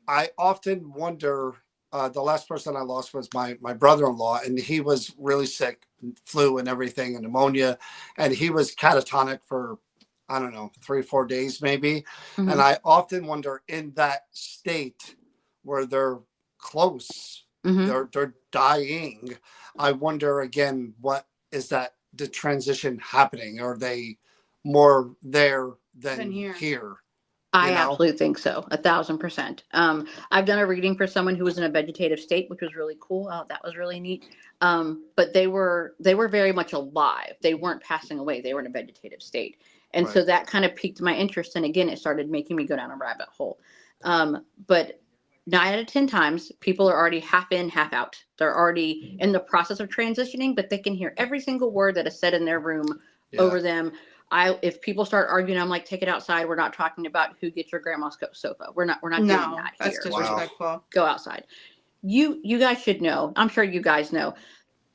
I often wonder, the last person I lost was my brother-in-law, and he was really sick, flu and everything, and pneumonia. And he was catatonic for, I don't know, 3 or 4 days maybe. Mhm. And I often wonder, in that state where they're close, Mhm. they're dying, I wonder again, what is that, the transition happening? Are they more there than Than here. here? I You know? absolutely think so. 1,000%. I've done a reading for someone who was in a vegetative state, which was really cool. Oh, that was really neat. But they were very much alive. They weren't passing away. They were in a vegetative state. And so Right. that kind of piqued my interest. And again, it started making me go down a rabbit hole. But 9 out of 10 times, people are already half in, half out. They're already in the process of transitioning, but they can hear every single word that is said in their room Yeah. over them. If people start arguing, I'm like, take it outside. We're not talking about who gets your grandma's sofa. We're not doing No, that that's here. disrespectful. Go outside. You guys should know. I'm sure you guys know.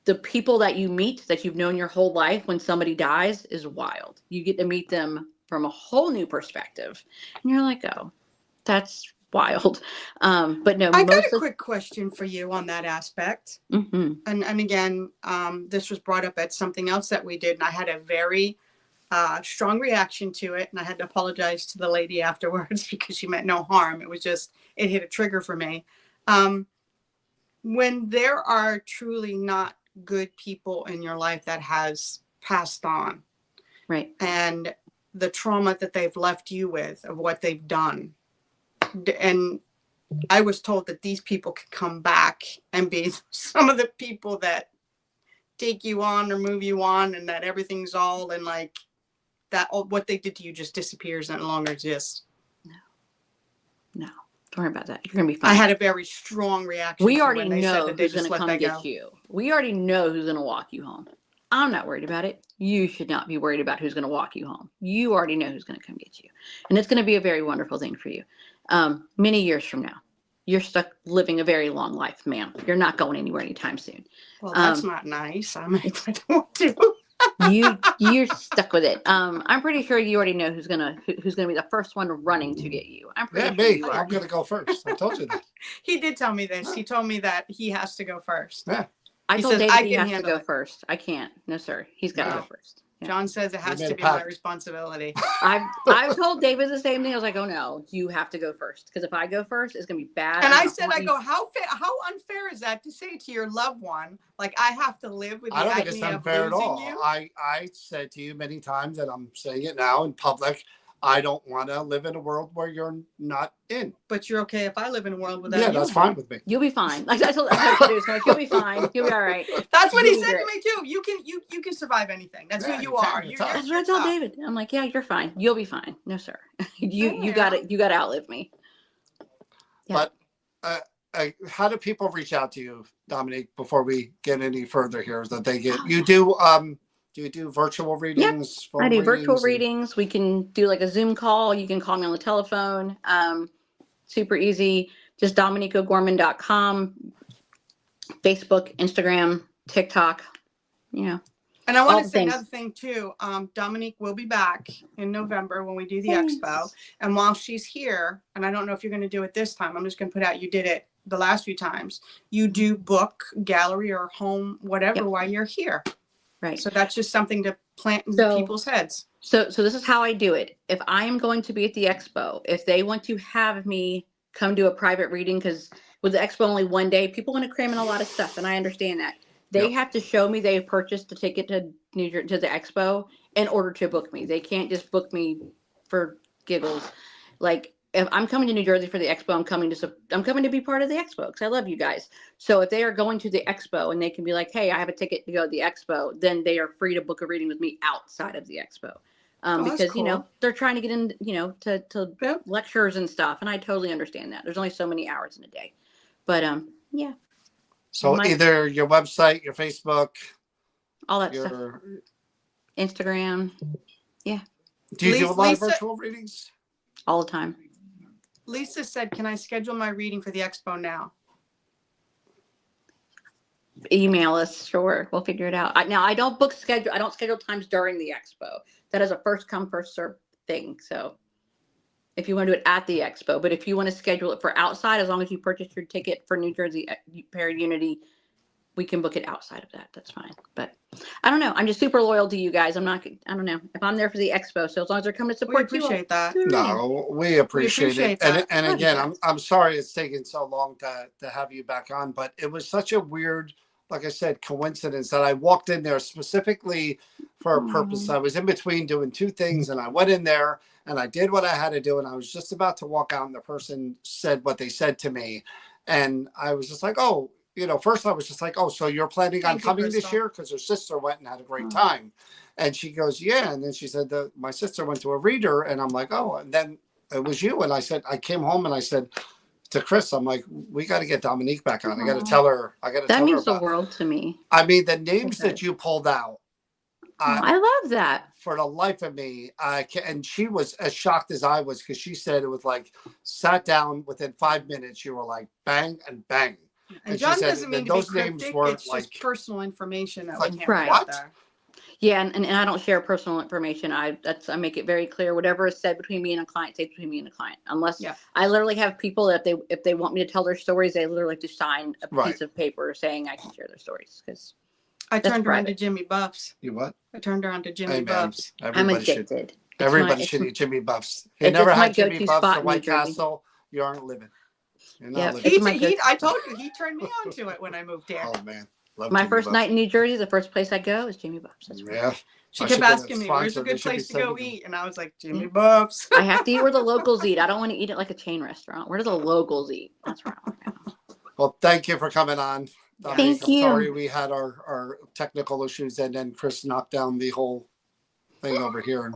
The people that you meet that you've known your whole life, when somebody dies, is wild. You get to meet them from a whole new perspective, and you're like, oh, that's wild. But no, I got most a of. quick question for you on that aspect. Mhm. And again, this was brought up at something else that we did, and I had a very strong reaction to it, and I had to apologize to the lady afterwards because she meant no harm. It was just, it hit a trigger for me. When there are truly not good people in your life that has passed on, Right. and the trauma that they've left you with of what they've done, and I was told that these people could come back and be some of the people that take you on or move you on, and that everything's all, and like that, what they did to you just disappears and no longer exists. No, don't worry about that. You're gonna be fine. I had a very strong reaction. We to already when they said know that they who's just going to let come that get go. you. We already know who's going to walk you home. I'm not worried about it. You should not be worried about who's going to walk you home. You already know who's going to come get you. And it's going to be a very wonderful thing for you. Many years from now, you're stuck living a very long life, ma'am. You're not going anywhere anytime soon. Well, that's not nice. I mean, I don't want to. You're stuck with it. I'm pretty sure you already know who's gonna be the first one running to get you. I'm pretty Yeah, sure me. you are. I'm gonna go first. I told you that. He did tell me this. He told me that he has to go first. Yeah. I He told says, David "I he can has to handle go it." first. I can't. No, sir. He's got to No. go first. Yeah. John says it has made to a be my pact. responsibility. I've told David the same thing. I was like, oh no, you have to go first, because if I go first, it's gonna be bad. And I don't said, want I you- go, how unfair is that to say to your loved one, like, I have to live with the I don't think it's agony of unfair at losing all. you? I said to you many times, and I'm saying it now in public, I don't want to live in a world where you're not in. But you're okay if I live in a world without Yeah, you. that's fine with me. You'll be fine. Like I told David, so you'll be fine. You'll be all right. That's what he You'll be said to great. me too. You can survive anything. That's Yeah, who you you can. are. You're You're, tough. you're, That's what I you're told tough. David. I'm like, yeah, you're fine. You'll be fine. No, sir. you Yeah. got to outlive me. Yeah. But how do people reach out to you, Dominique, before we get any further here? That they get you do you do virtual readings? I do virtual and- readings. We can do like a Zoom call. You can call me on the telephone. Super easy. Just DominiqueO'Gorman.com, Facebook, Instagram, TikTok. You know. And I All want the to say things. another thing too. Dominique will be back in November when we do the Thanks. expo. And while she's here, and I don't know if you're going to do it this time, I'm just going to put out, you did it the last few times. You do book, gallery, or home, whatever, Yep. while you're here. Right. So that's just something to plant in So- people's heads. So this is how I do it. If I am going to be at the expo, if they want to have me come do a private reading, because with the expo only one day, people want to cram in a lot of stuff, and I understand that. They Yep. have to show me they've purchased a ticket to New Jersey to the expo in order to book me. They can't just book me for giggles. Like if I'm coming to New Jersey for the expo, I'm coming to be part of the expo because I love you guys. So if they are going to the expo and they can be like, hey, I have a ticket to go to the expo, then they are free to book a reading with me outside of the expo. That's Because cool. they're trying to get in, to Yep. lectures and stuff, and I totally understand that. There's only so many hours in a day, but yeah, So either your website, your Facebook, all that stuff, your. Instagram, Do you do a lot of Lisa- virtual readings? all the time. Lisa said, can I schedule my reading for the expo now? Email us, sure, we'll figure it out. Now I don't schedule times during the expo. That is a first come first serve thing. So if you want to do it at the expo, but if you want to schedule it for outside, as long as you purchase your ticket for New Jersey Para Unity, we can book it outside of that. That's fine. But I don't know. I'm just super loyal to you guys. I don't know if I'm there for the expo. So as long as they're coming to We support you, appreciate that. do it. No, we appreciate it. that. And Love you again, guys. I'm sorry it's taken so long to have you back on, but it was such a weird, like I said, coincidence that I walked in there specifically for a purpose. I was in between doing two things, and I went in there and I did what I had to do, and I was just about to walk out, and the person said what they said to me, and I was just like, oh, first I was just like, oh, so you're planning on Thank you, coming this Crystal. year? Because her sister went and had a great time. And she goes, yeah. And then she said that my sister went to a reader, and I'm like, oh, and then it was you. And I said, I came home and I said to Chris, I'm like, we got to get Dominique back on. I got to tell her. That means the world to me. I mean, the names Okay. that you pulled out, I love that. for the life of me, I can, and she was as shocked as I was because she said it was like sat down within 5 minutes. You were like bang and bang. And she John said doesn't mean that to be those names cryptic. weren't It's just like personal information that like, we can't right. put out what? there. Yeah, and I don't share personal information. I make it very clear. Whatever is said between me and a client stays between me and a client. Unless I literally have people that if they want me to tell their stories, they literally have to sign a Right. piece of paper saying I can share their stories because I That's turned her on to private. Jimmy Buffs. You what? I turned her on to Jimmy Hey, man. Buffs. I'm Everybody should. addicted. Everybody should eat Jimmy Buffs. If you it's never my had Jimmy go-to Buffs spot or in White New Jersey. Castle, you aren't living. You're not Yep. living. It's my go-to I spot. told you, he turned me on to it when I moved here. Oh man, love My Jimmy first Buffs. night in New Jersey, the first place I go is Jimmy Buffs. That's right. Yeah. She I kept should get asking me, where's a sponsored. They good should be place to go sending them. eat? And I was like, Jimmy Buffs. I have to eat where the locals eat. I don't want to eat it like a chain restaurant. Where do the locals eat? That's where I want to go. Well, thank you for coming on. Thank I'm you. sorry we had our technical issues and then Chris knocked down the whole thing over here.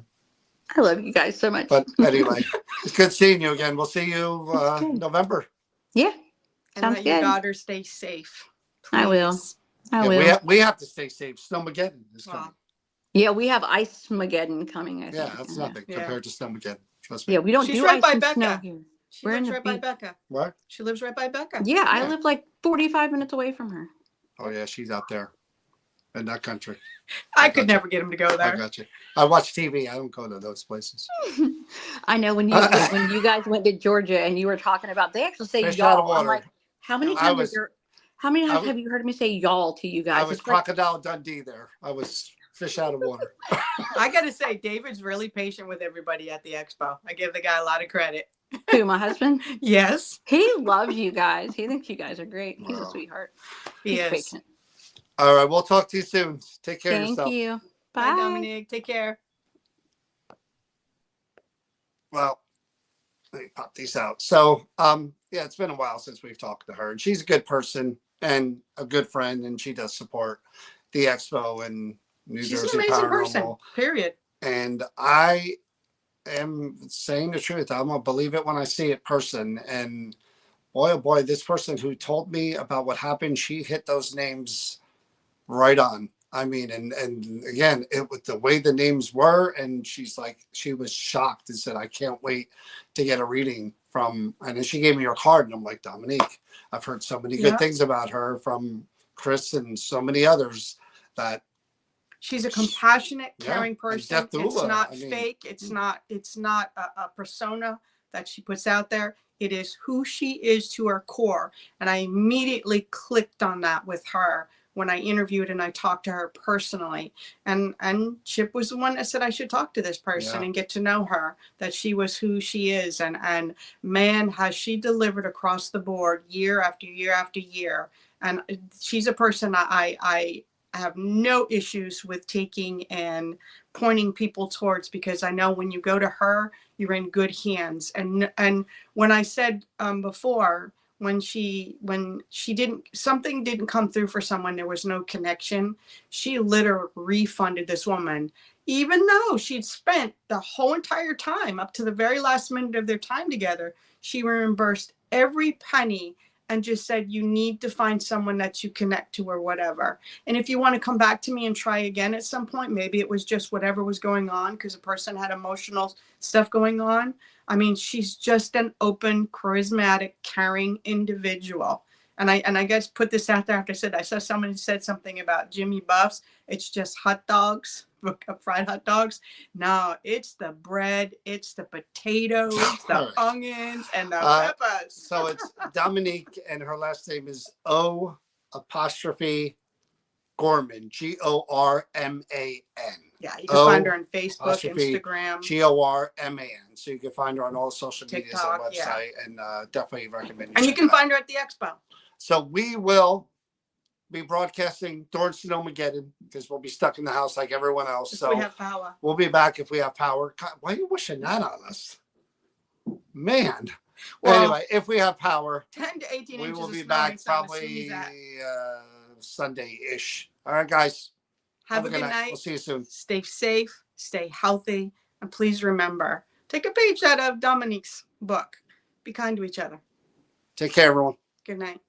I love you guys so much. But anyway, it's good seeing you again. We'll see you November. Yeah. And Sounds let your good. daughter stay safe. I will. please. I Yeah, will. we have to stay safe. Snowmageddon is coming. Wow. Yeah, we have Ice Mageddon coming. I Yeah, think. that's nothing Yeah. compared to Snowmageddon. Trust me. Yeah, we don't She's do right ice by and Becca. snow here. She We're in lives the right by beach. Becca. What? She lives right by Becca. Yeah, I Yeah. live like 45 minutes away from her. Oh yeah, she's out there in that country. I I could gotcha. never get him to go I there. got you. I watch TV. I don't go to those places. I know when you guys went to Georgia and you were talking about they actually say Fish out of y'all. I'm water. like, how many I times was- have you heard me say y'all to you guys? I was It's like, Crocodile Dundee there. I was fish out of water. I got to say, David's really patient with everybody at the expo. I give the guy a lot of credit. who, my husband? Yes, He loves you guys. He thinks you guys are great. He's a Wow. sweetheart. he He's is. patient. All right, we'll talk to you soon. Take care of Thank yourself. you. Bye, Bye. Dominique. Take care. Well, let me pop these out. So, yeah, it's been a while since we've talked to her, and she's a good person and a good friend, and she does support the expo and New She's Jersey an amazing Paranormal. person. Period. And I am saying the truth. I'm gonna believe it when I see it person. And boy, oh boy, this person who told me about what happened, she hit those names right on. I mean, and again, it with the way the names were, and she's like, she was shocked and said, I can't wait to get a reading from, and then she gave me her card, and I'm like, Dominique, I've heard so many good Yeah. things about her from Chris and so many others that She's a compassionate, Yeah, caring and person. death It's doula, not I mean- fake. It's not a persona that she puts out there. It is who she is to her core. And I immediately clicked on that with her when I interviewed and I talked to her personally. And Chip was the one that said I should talk to this person and get to know her, that she was who she is. And man, has she delivered across the board year after year after year. And she's a person I have no issues with taking and pointing people towards, because I know when you go to her, you're in good hands. And when I said before, when something didn't come through for someone, there was no connection, she literally refunded this woman, even though she'd spent the whole entire time up to the very last minute of their time together. She reimbursed every penny and just said, you need to find someone that you connect to or whatever. And if you want to come back to me and try again at some point, maybe it was just whatever was going on because a person had emotional stuff going on. I mean, she's just an open, charismatic, caring individual. And I guess put this out there after I saw someone who said something about Jimmy Buffs. It's just hot dogs, fried hot dogs. No, it's the bread, it's the potatoes, the onions, and the peppers. So it's Dominique, and her last name is O''Gorman, Gorman. Yeah, you can find her on Facebook, Instagram, Gorman. So you can find her on all social medias and website, and definitely recommend. And you can find her at the expo. So we will be broadcasting during Snowmageddon because we'll be stuck in the house like everyone else. If so we have power. We'll be back if we have power. God, why are you wishing that on us, man? Well, anyway, if we have power, 10 to 18 we inches will be of back snow, probably Sunday-ish. All right, guys. Have a good night. We'll see you soon. Stay safe, stay healthy, and please remember, take a page out of Dominique's book. Be kind to each other. Take care, everyone. Good night.